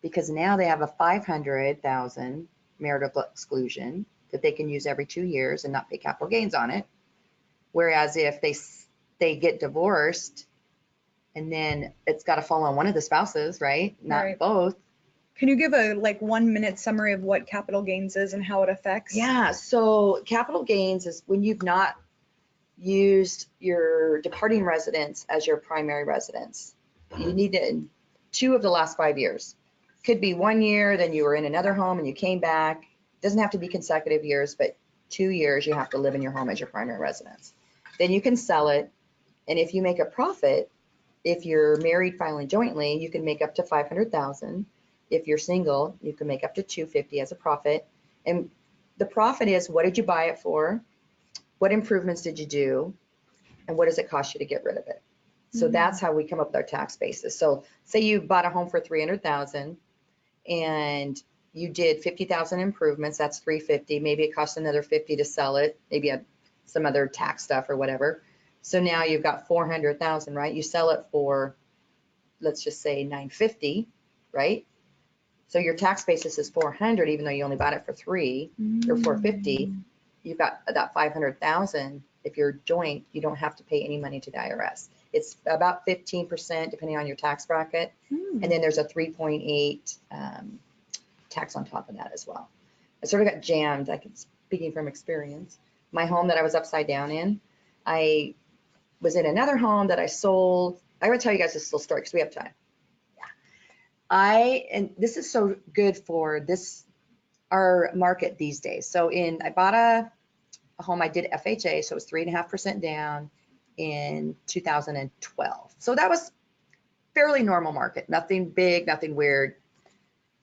because now they have a 500,000 marital exclusion that they can use every 2 years and not pay capital gains on it. Whereas if they get divorced, and then it's got to fall on one of the spouses, right? Not Right. both. Can you give a 1 minute summary of what capital gains is and how it affects? Yeah, so capital gains is when you've not used your departing residence as your primary residence. You need it in 2 of the last 5 years. Could be 1 year, then you were in another home and you came back. Doesn't have to be consecutive years, but 2 years you have to live in your home as your primary residence. Then you can sell it, and if you make a profit, if you're married filing jointly, you can make up to 500,000. If you're single, you can make up to 250 as a profit. And the profit is, what did you buy it for? What improvements did you do? And what does it cost you to get rid of it? So that's how we come up with our tax basis. So say you bought a home for 300,000 and you did 50,000 improvements, that's 350. Maybe it costs another 50 to sell it. Maybe you had some other tax stuff or whatever. So now you've got 400,000, right? You sell it for, let's just say 950, right? So your tax basis is 400, even though you only bought it for 3 or 450. You've got that 500,000. If you're joint, you don't have to pay any money to the IRS. It's about 15% depending on your tax bracket. And then there's a 3.8 tax on top of that as well. I sort of got jammed, speaking from experience. My home that I was upside down in, I was in another home that I sold. I would tell you guys this little story because we have time. Yeah. And this is so good for our market these days. So I bought a home, I did FHA, so it was 3.5% down in 2012. So that was fairly normal market, nothing big, nothing weird.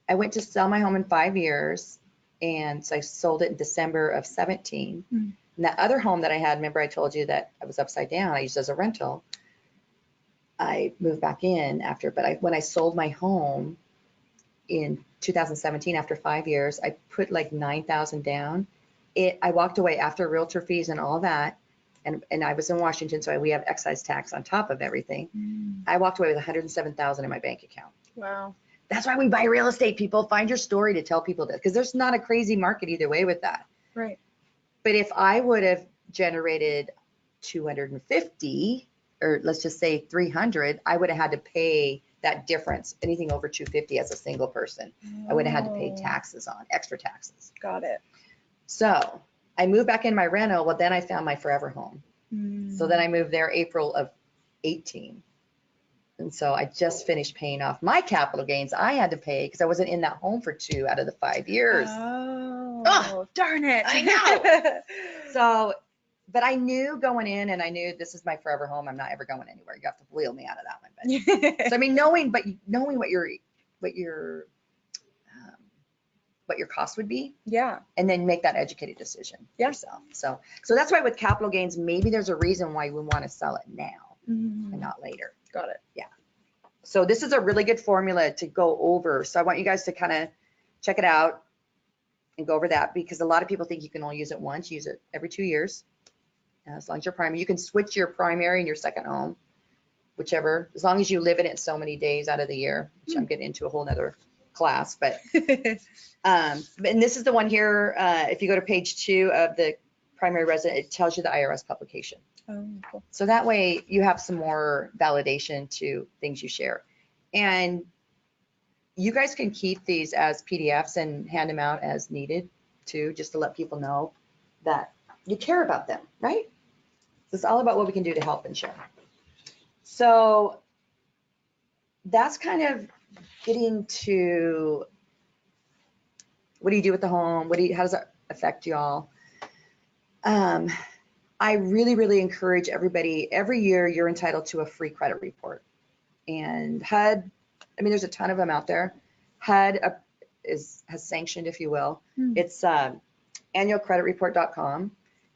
I went to sell my home in 5 years, and so I sold it in December of 17. And that other home that I had, remember I told you that I was upside down, I used as a rental. I moved back in after, but when I sold my home in 2017, after 5 years, I put like 9,000 down. I walked away after realtor fees and all that, and I was in Washington, so we have excise tax on top of everything. I walked away with 107,000 in my bank account. Wow. That's why we buy real estate, people. Find your story to tell people this, because there's not a crazy market either way with that. Right. But if I would have generated 250, or let's just say 300, I would have had to pay that difference, anything over 250 as a single person. I would have had to pay taxes on, extra taxes. Got it. So I moved back in my rental. Well, then I found my forever home. So then I moved there April of 18. And so I just finished paying off my capital gains I had to pay because I wasn't in that home for 2 out of the 5 years. Oh, darn it. I know. So, but I knew going in, and I knew this is my forever home. I'm not ever going anywhere. You have to wheel me out of that one. But so I mean, knowing what your cost would be, Yeah. and then make that educated decision yourself. So that's why with capital gains, maybe there's a reason why we want to sell it now and not later. Got it. Yeah. So this is a really good formula to go over. So I want you guys to kind of check it out and go over that, because a lot of people think you can only use it once. Use it every 2 years, as long as you're primary. You can switch your primary and your second home, whichever, as long as you live in it so many days out of the year, which I'm getting into a whole nother class. But and this is the one here. If you go to page 2 of the primary resident, it tells you the IRS publication. Oh, cool. So that way you have some more validation to things you share. And you guys can keep these as PDFs and hand them out as needed too, just to let people know that you care about them, right? It's all about what we can do to help and share. So that's kind of getting to what do you do with the home? How does that affect y'all? I really, really encourage everybody, every year you're entitled to a free credit report. And HUD, I mean, there's a ton of them out there. HUD has sanctioned, if you will. It's annualcreditreport.com.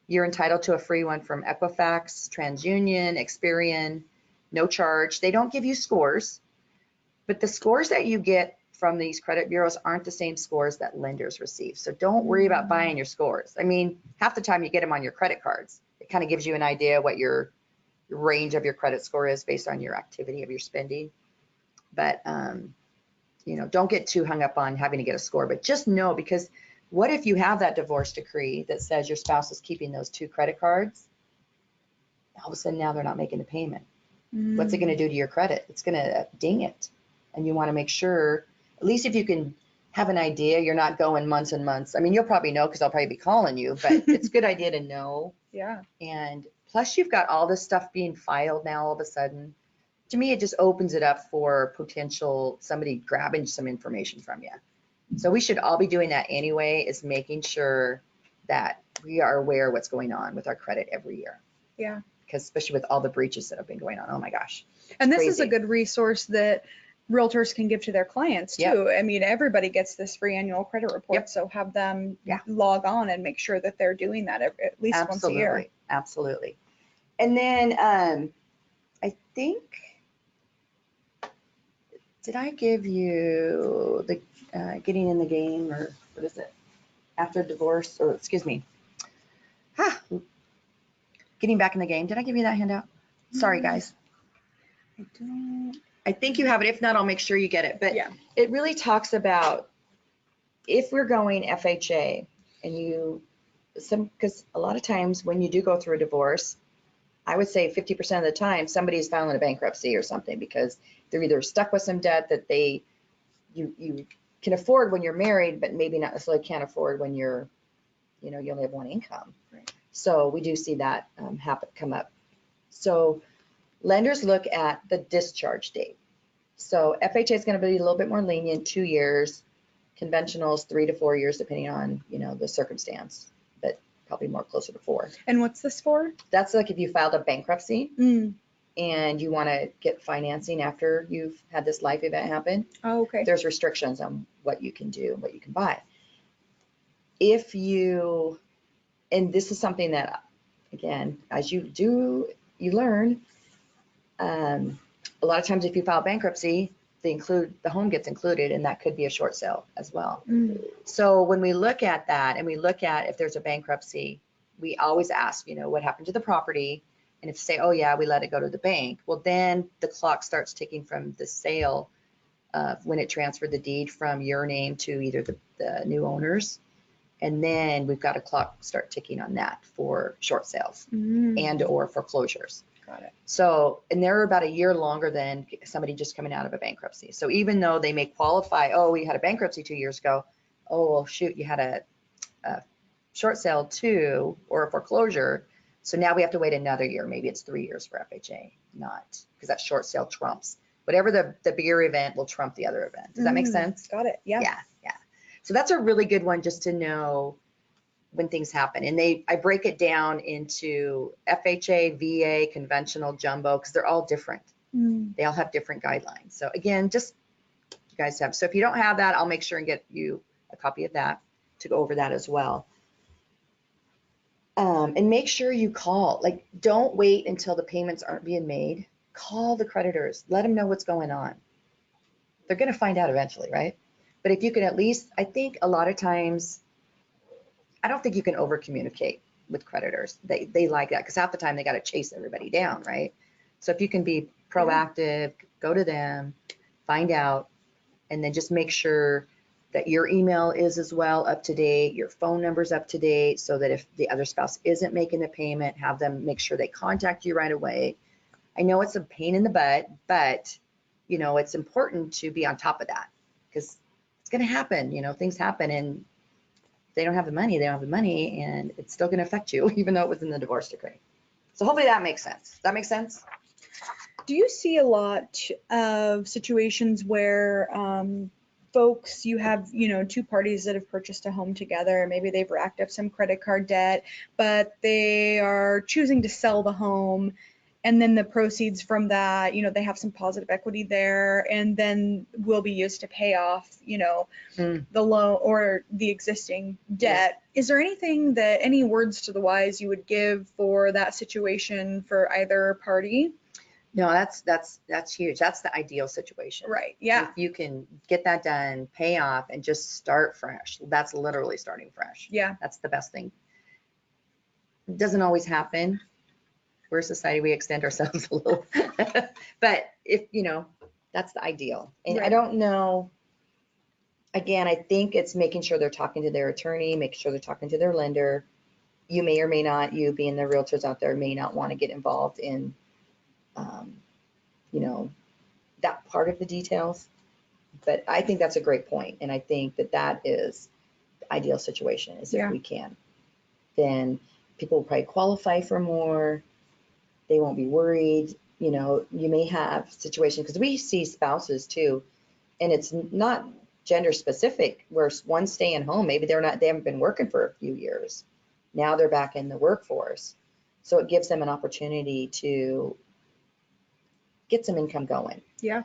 You're entitled to a free one from Equifax, TransUnion, Experian, no charge. They don't give you scores, but the scores that you get from these credit bureaus aren't the same scores that lenders receive. So don't worry about buying your scores. I mean, half the time you get them on your credit cards. It kind of gives you an idea what your range of your credit score is based on your activity of your spending. But, you know, don't get too hung up on having to get a score, but just know, because what if you have that divorce decree that says your spouse is keeping those 2 credit cards? All of a sudden now they're not making the payment. What's it going to do to your credit? It's going to ding it. And you want to make sure, at least if you can have an idea, you're not going months and months. I mean, you'll probably know because I'll probably be calling you, but it's a good idea to know. Yeah. And plus you've got all this stuff being filed now all of a sudden. To me, it just opens it up for potential somebody grabbing some information from you. So we should all be doing that anyway, is making sure that we are aware of what's going on with our credit every year. Yeah. Because especially with all the breaches that have been going on. Oh my gosh. And this is a good resource that realtors can give to their clients too. Yep. I mean, everybody gets this free annual credit report. Yep. So have them log on and make sure that they're doing that at least once a year. Absolutely. And then I think, did I give you the getting in the game, or what is it? After divorce, or excuse me. Getting back in the game. Did I give you that handout? Sorry, guys. I don't. I think you have it. If not, I'll make sure you get it. But yeah, it really talks about if we're going FHA and because a lot of times when you do go through a divorce, I would say 50% of the time somebody's filing a bankruptcy or something because they're either stuck with some debt that you can afford when you're married, but maybe not necessarily can't afford when you only have one income. Right. So we do see that come up. So lenders look at the discharge date. So FHA is going to be a little bit more lenient, 2 years. Conventionals 3 to 4 years, depending on the circumstance, but probably more closer to 4. And what's this for? That's like if you filed a bankruptcy and you want to get financing after you've had this life event happen. Oh, okay. There's restrictions on what you can do, what you can buy. And this is something that, again, as you do, you learn. A lot of times if you file bankruptcy, the home gets included, and that could be a short sale as well. So when we look at that and we look at if there's a bankruptcy, we always ask, what happened to the property? And if say, oh yeah, we let it go to the bank, well then the clock starts ticking from the sale of when it transferred the deed from your name to either the new owners. And then we've got a clock start ticking on that for short sales and or foreclosures. Got it. So, and they're about a year longer than somebody just coming out of a bankruptcy. So even though they may qualify, oh, we had a bankruptcy 2 years ago. Oh, well, shoot, you had a short sale too, or a foreclosure. So now we have to wait another year. Maybe it's 3 years for FHA, not because that short sale trumps. Whatever the bigger event will trump the other event. Does that make sense? Got it. Yeah. Yeah. So that's a really good one just to know when things happen. And I break it down into FHA, VA, conventional, jumbo, because they're all different. They all have different guidelines. So again, just you guys have. So if you don't have that, I'll make sure and get you a copy of that to go over that as well. And make sure you call. Like, don't wait until the payments aren't being made. call the creditors, let them know what's going on. They're going to find out eventually, right? But if you can at least, I think a lot of times, I don't think you can over communicate with creditors. They like that because half the time they got to chase everybody down, right? So if you can be proactive, go to them, find out, and then just make sure that your email is as well up to date, your phone number's up to date, so that if the other spouse isn't making the payment, have them make sure they contact you right away. I know it's a pain in the butt, but you know, it's important to be on top of that because it's going to happen. You know, things happen, and if they don't have the money, they don't have the money, and it's still going to affect you, even though it was in the divorce decree. So hopefully that makes sense. Does that make sense? Do you see a lot of situations where folks, you have, two parties that have purchased a home together, maybe they've racked up some credit card debt, but they are choosing to sell the home, and then the proceeds from that, they have some positive equity there, and then will be used to pay off, the loan or the existing debt. Yeah. Is there any words to the wise you would give for that situation for either party? No, that's huge. That's the ideal situation. Right. Yeah. If you can get that done, pay off, and just start fresh. That's literally starting fresh. Yeah. That's the best thing. It doesn't always happen. We're a society, we extend ourselves a little. But if, that's the ideal. And right. I don't know, again, I think it's making sure they're talking to their attorney, making sure they're talking to their lender. You may or may not, you being the realtors out there, may not want to get involved in that part of the details, but I think that's a great point. And I think that is the ideal situation is if we can, then people will probably qualify for more. They won't be worried. You may have situations, because we see spouses too, and it's not gender specific, where one's staying home. Maybe they haven't been working for a few years. Now they're back in the workforce. So it gives them an opportunity to get some income going. Yeah.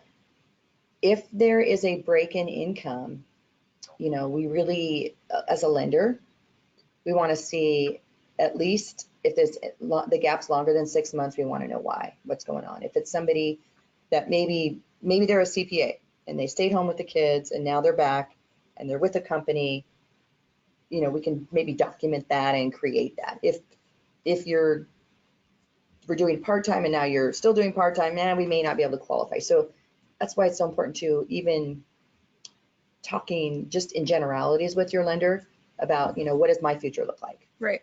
If there is a break in income, we really, as a lender, we want to see at least if the gap's longer than 6 months, we want to know what's going on. If it's somebody that maybe they're a CPA and they stayed home with the kids and now they're back and they're with a company, we can maybe document that and create that. If we're doing part-time and now you're still doing part-time, we may not be able to qualify. So that's why it's so important to even talking just in generalities with your lender about, what does my future look like? Right.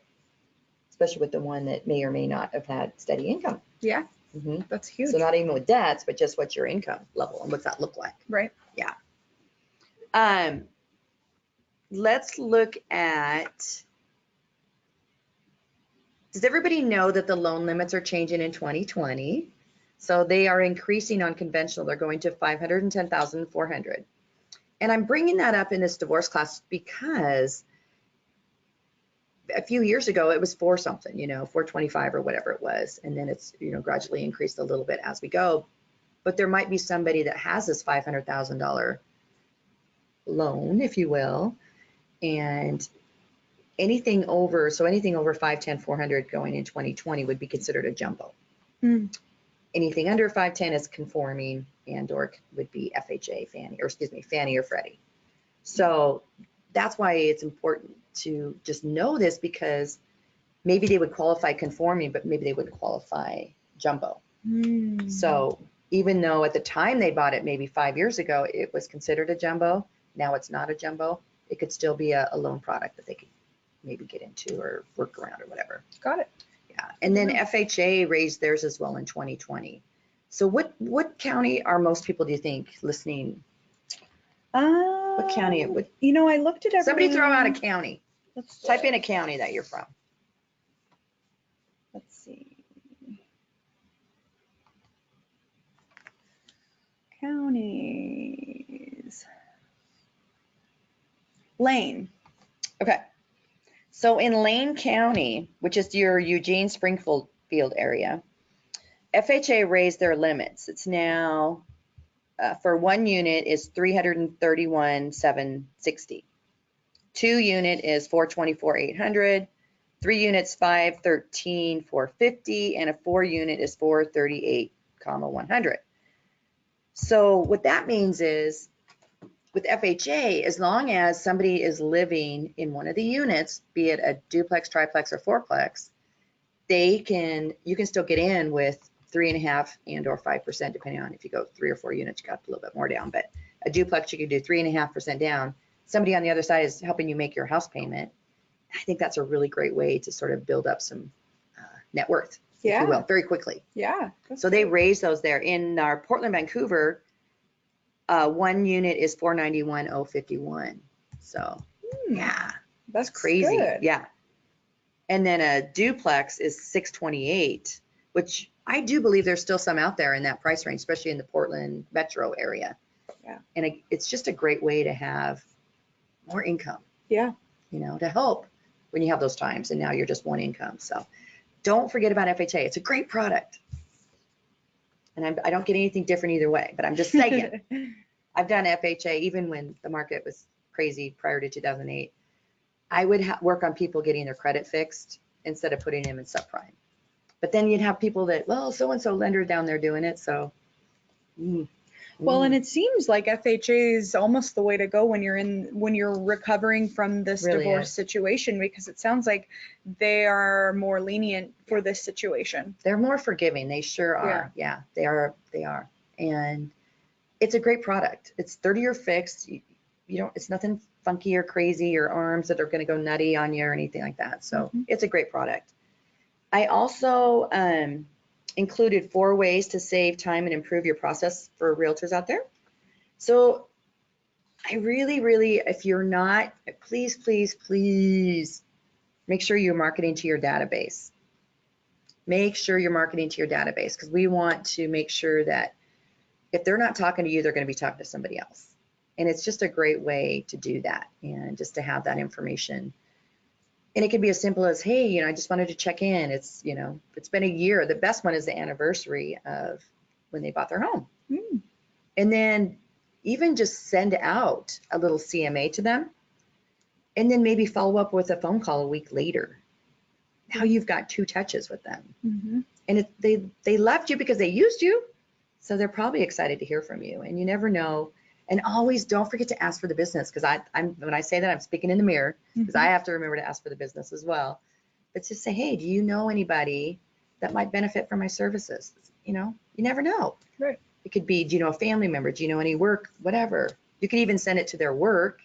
Especially with the one that may or may not have had steady income. Yeah. Mm-hmm. That's huge. So not even with debts, but just what's your income level and what's that look like? Right. Yeah. Let's look at, does everybody know that the loan limits are changing in 2020? So they are increasing on conventional. They're going to $510,400. And I'm bringing that up in this divorce class because a few years ago it was $4 something, $425 or whatever it was. And then it's, gradually increased a little bit as we go. But there might be somebody that has this $500,000 loan, if you will, and anything over 510, 400 going in 2020 would be considered a jumbo. Anything under 510 is conforming and or would be FHA, Fannie or Freddie. So that's why it's important to just know this, because maybe they would qualify conforming, but maybe they wouldn't qualify jumbo. So even though at the time they bought it, maybe 5 years ago, it was considered a jumbo, now it's not a jumbo. It could still be a loan product that they could maybe get into or work around or whatever. Got it. Yeah. And then FHA raised theirs as well in 2020. So what county are most people, do you think, listening? What county? I looked at everything. Somebody throw out a county. Type in a county that you're from. Let's see. Counties. Lane. Okay. So in Lane County, which is your Eugene Springfield area, FHA raised their limits. It's now for one unit is $331,760. 2 unit is $424,800. 3 units $513,450, and a 4 unit is $438,000. comma 100. So what that means is with FHA, as long as somebody is living in one of the units, be it a duplex, triplex, or fourplex, you can still get in with 3.5% and or 5%, depending on if you go 3 or 4 units, you got a little bit more down. But a duplex, you could do 3.5% down. Somebody on the other side is helping you make your house payment. I think that's a really great way to sort of build up some net worth, if you will, very quickly. Yeah. So they raise those there. In our Portland, Vancouver, one unit is $491,051. So yeah, that's crazy. Good. Yeah. And then a duplex is $628, which I do believe there's still some out there in that price range, especially in the Portland metro area. Yeah. And it's just a great way to have more income. Yeah. You know, to help when you have those times and now you're just one income. So don't forget about FHA. It's a great product. And I don't get anything different either way, but I'm just saying, I've done FHA even when the market was crazy prior to 2008. I would work on people getting their credit fixed instead of putting them in subprime. But then you'd have people that, well, so-and-so lender down there doing it. So. Well, and it seems like FHA is almost the way to go when you're recovering from this Really divorce is. situation, because it sounds like they are more lenient for this situation. They're more forgiving. They sure are. Yeah, they are. They are. And it's a great product. It's 30-year fixed. You don't, it's nothing funky or crazy or arms that are going to go nutty on you or anything like that. So it's a great product. I also included 4 ways to save time and improve your process for realtors out there. So I really, if you're not, please make sure you're marketing to your database. Make sure you're marketing to your database, because we want to make sure that if they're not talking to you, they're going to be talking to somebody else. And it's just a great way to do that, and just to have that information. And it can be as simple as, hey, I just wanted to check in. It's, it's been a year. The best one is the anniversary of when they bought their home. And then even just send out a little CMA to them, and then maybe follow up with a phone call a week later. Now you've got 2 touches with them. And they left you because they used you. So they're probably excited to hear from you, and you never know. And always don't forget to ask for the business, because when I say that, I'm speaking in the mirror, because I have to remember to ask for the business as well. But just say, hey, do you know anybody that might benefit from my services? You never know. Right. It could be, do you know a family member? Do you know any work? Whatever. You could even send it to their work,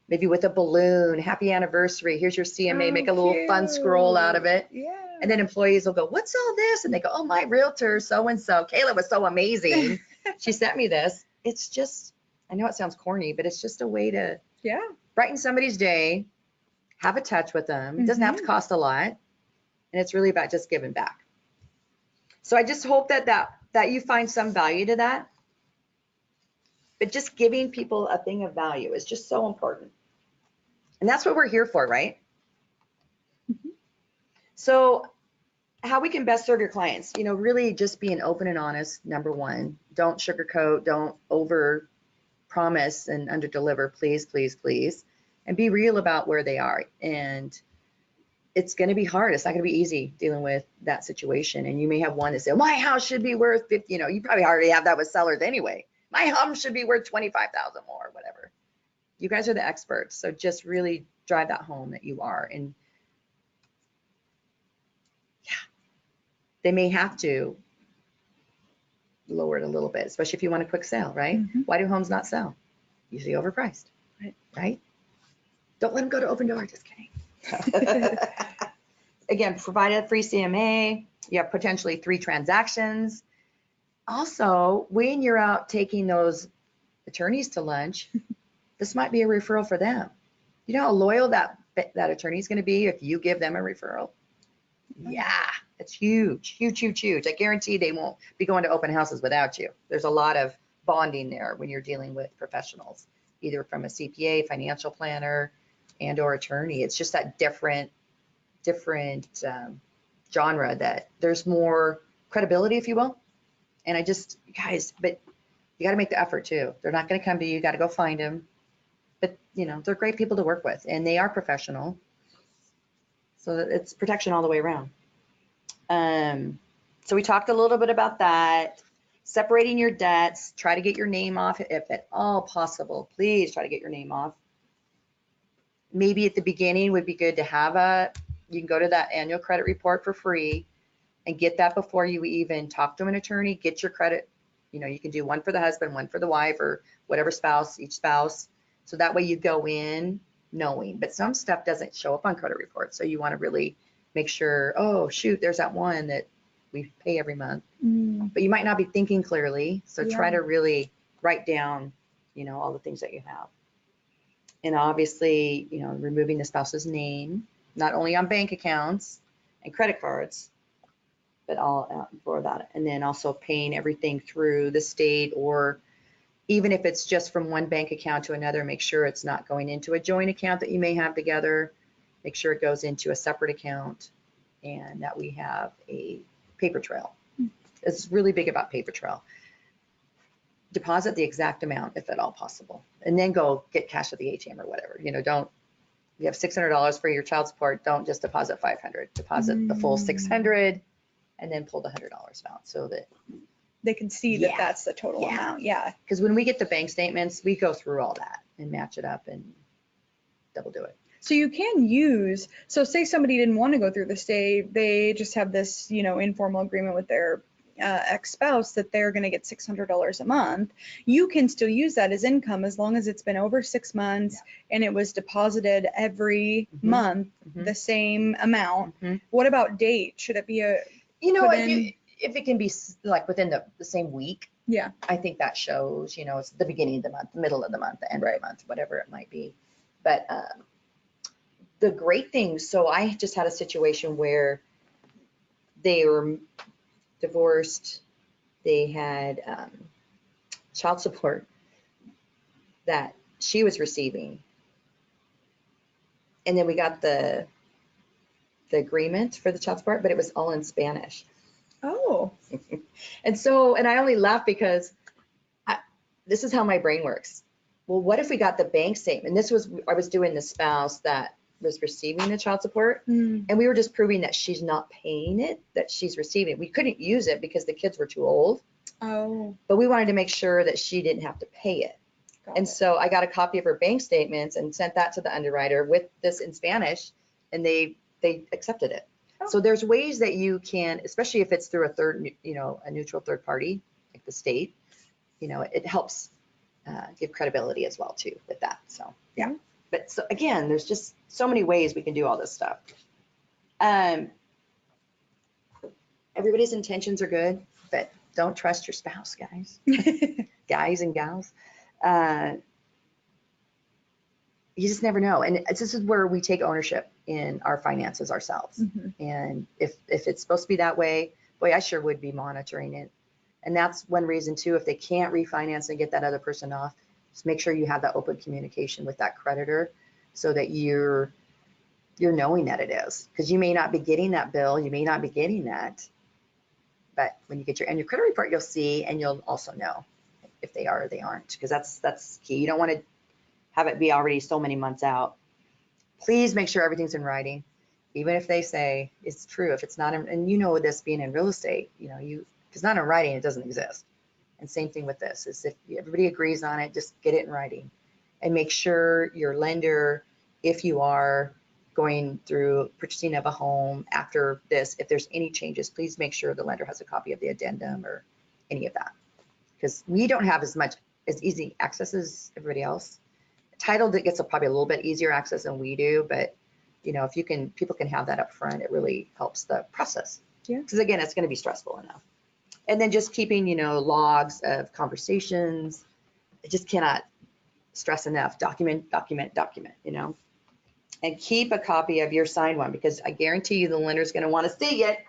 maybe with a balloon, happy anniversary, here's your CMA, make a little fun scroll out of it. Yeah. And then employees will go, what's all this? And they go, oh, my realtor, so-and-so, Kayla was so amazing. She sent me this. It's just, I know it sounds corny, but it's just a way to brighten somebody's day, have a touch with them. It doesn't have to cost a lot. And it's really about just giving back. So I just hope that you find some value to that. But just giving people a thing of value is just so important. And that's what we're here for, right? So how we can best serve your clients, really just being open and honest, number one. Don't sugarcoat, don't over promise and under deliver, please. And be real about where they are. And it's going to be hard. It's not going to be easy dealing with that situation. And you may have one that say, my house should be worth 50, you probably already have that with sellers anyway. My home should be worth 25,000 more, whatever. You guys are the experts. So just really drive that home that you are. And they may have to lower it a little bit, especially if you want a quick sale, right? Why do homes not sell? Usually overpriced, right? Don't let them go to open door. Just kidding. Again, provide a free CMA. You have potentially 3 transactions. Also, when you're out taking those attorneys to lunch, this might be a referral for them. You know how loyal that attorney is going to be if you give them a referral? Yeah, it's huge. I guarantee they won't be going to open houses without you. There's a lot of bonding there when you're dealing with professionals, either from a CPA, financial planner, and or attorney. It's just that different genre that there's more credibility, if you will. And guys, but you got to make the effort too. They're not going to come to you. You got to go find them. But they're great people to work with, and they are professional. So it's protection all the way around. So we talked a little bit about that. separating your debts, try to get your name off if at all possible. Please try to get your name off. Maybe at the beginning would be good to have you can go to that annual credit report for free and get that before you even talk to an attorney. Get your credit, you can do one for the husband, one for the wife, or whatever spouse, each spouse. So that way you go in knowing, but some stuff doesn't show up on credit reports. So you want to really make sure, oh shoot, there's that one that we pay every month, but you might not be thinking clearly. So try to really write down, all the things that you have. And obviously, removing the spouse's name, not only on bank accounts and credit cards, but all for that. And then also paying everything through the state, or even if it's just from one bank account to another, make sure it's not going into a joint account that you may have together. Make sure it goes into a separate account, and that we have a paper trail. It's really big about paper trail. Deposit the exact amount if at all possible, and then go get cash at the ATM or whatever. Don't, you have $600 for your child support, don't just deposit 500. Deposit the full 600 and then pull the $100 out so that they can see that that's the total amount. Yeah. Because when we get the bank statements, we go through all that and match it up and double do it. So you can use, so say somebody didn't want to go through the state, they just have this, informal agreement with their ex-spouse that they're going to get $600 a month. You can still use that as income as long as it's been over 6 months and it was deposited every month, the same amount. What about date? Should it be if it can be like within the same week, I think that shows, it's the beginning of the month, the middle of the month, the end of the month, whatever it might be. But the great thing, so I just had a situation where they were divorced, they had child support that she was receiving, and then we got the agreement for the child support, but it was all in Spanish. Oh. And I only laugh because this is how my brain works. Well, what if we got the bank statement? I was doing the spouse that was receiving the child support, and we were just proving that she's not paying it, that she's receiving it. We couldn't use it because the kids were too old. Oh. But we wanted to make sure that she didn't have to pay it. So I got a copy of her bank statements and sent that to the underwriter with this in Spanish, and they accepted it. Oh. So there's ways that you can, especially if it's through a neutral third party, like the state, it helps give credibility as well too with that. So yeah. But so again, there's just so many ways we can do all this stuff. Everybody's intentions are good, but don't trust your spouse, guys. Guys and gals. You just never know. And this is where we take ownership in our finances ourselves. And if it's supposed to be that way, boy, I sure would be monitoring it. And that's one reason too, if they can't refinance and get that other person off, just make sure you have that open communication with that creditor so that you're knowing that it is. Because you may not be getting that bill, you may not be getting that, but when you get your annual credit report, you'll see, and you'll also know if they are or they aren't, because that's key. You don't want to have it be already so many months out. Please make sure everything's in writing, even if they say it's true. If it's not, and this being in real estate, if it's not in writing, it doesn't exist. And same thing with this, is if everybody agrees on it, just get it in writing. And make sure your lender, if you are going through purchasing of a home after this, if there's any changes, please make sure the lender has a copy of the addendum or any of that. Because we don't have as easy access as everybody else. Title that gets probably a little bit easier access than we do, but if people can have that up front, it really helps the process. Yeah. Because again, it's going to be stressful enough. And then just keeping, logs of conversations. I just cannot stress enough. Document, and keep a copy of your signed one, because I guarantee you the lender's going to want to see it.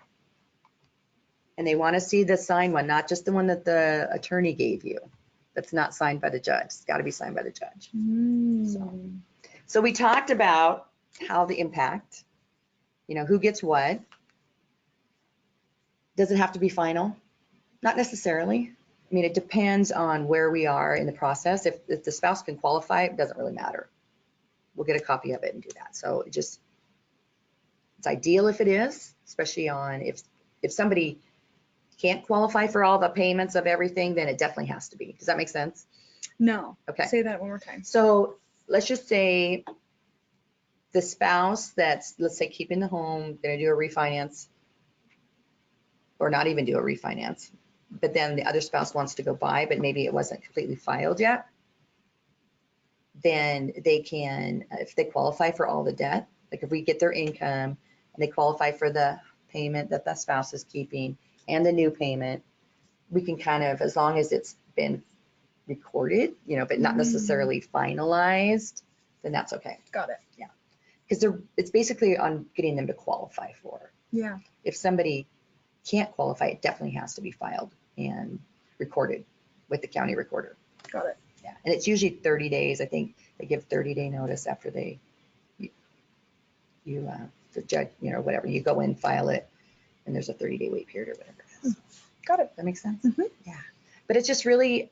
And they want to see the signed one, not just the one that the attorney gave you. That's not signed by the judge. It's got to be signed by the judge. So we talked about how the impact, who gets what. Does it have to be final? Not necessarily. I mean, it depends on where we are in the process. If the spouse can qualify, it doesn't really matter. We'll get a copy of it and do that. So it's ideal if it is, especially if somebody can't qualify for all the payments of everything, then it definitely has to be. Does that make sense? No. Okay. Say that one more time. So let's just say the spouse that's, let's say, keeping the home, going to do a refinance, or not even do a refinance, but then the other spouse wants to go buy, but maybe it wasn't completely filed yet, then they can, if they qualify for all the debt, like if we get their income and they qualify for the payment that the spouse is keeping and the new payment, we can kind of, as long as it's been recorded, but not necessarily finalized, then that's okay. Got it. Yeah. Because it's basically on getting them to qualify for. Yeah. If somebody can't qualify, it definitely has to be filed and recorded with the county recorder. Got it. Yeah. And it's usually 30 days. I think they give 30-day notice after the judge, whatever, you go in, file it, and there's a 30-day wait period or whatever it is. Got it. That makes sense? Mm-hmm. Yeah. But it's just really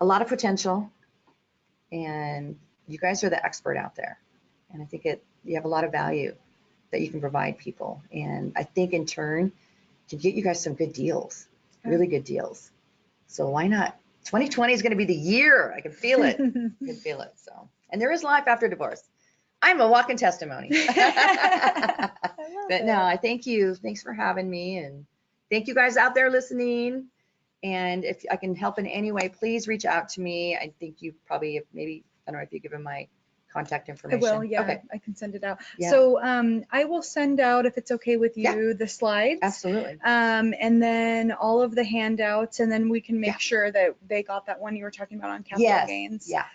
a lot of potential, and you guys are the expert out there. And I think you have a lot of value that you can provide people. And I think in turn, can get you guys some good deals, really good deals. So why not? 2020 is going to be the year. I can feel it. I can feel it. So, and there is life after divorce. I'm a walking testimony. But no, I thank you. Thanks for having me. And thank you guys out there listening. And if I can help in any way, please reach out to me. I think you probably, maybe, I don't know if you give them my contact information. I will, yeah. Okay. I can send it out. Yeah. So I will send out, if it's okay with you, Yeah. the slides. Absolutely. And then all of the handouts, and then we can make sure that they got that one you were talking about on capital gains. Yeah.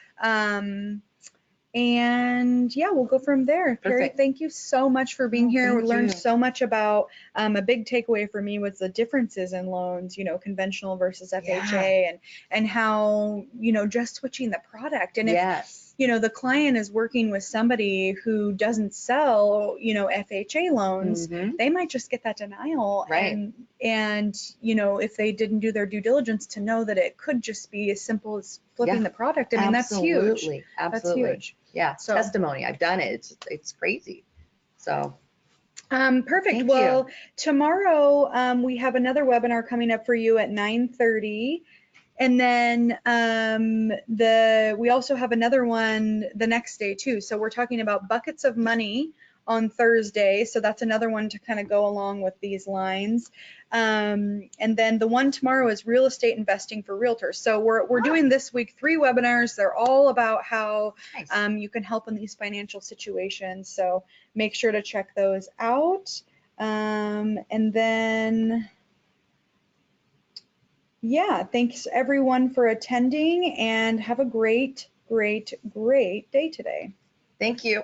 And yeah, we'll go from there. Perry, thank you so much for being here. We learned so much about, a big takeaway for me was the differences in loans, conventional versus FHA, and how, just switching the product. And if, the client is working with somebody who doesn't sell, FHA loans, they might just get that denial. Right. And, if they didn't do their due diligence to know that it could just be as simple as flipping the product. I mean, that's huge. That's huge. Yeah. So, testimony. I've done it. It's crazy. So. Perfect. Thank well, you. Tomorrow we have another webinar coming up for you at 9:30. And then we also have another one the next day too. So we're talking about buckets of money on Thursday. So that's another one to kind of go along with these lines. And then the one tomorrow is real estate investing for realtors. So we're doing this week 3 webinars. They're all about how you can help in these financial situations. So make sure to check those out. And then, yeah, thanks everyone for attending, and have a great, great, great day today. Thank you.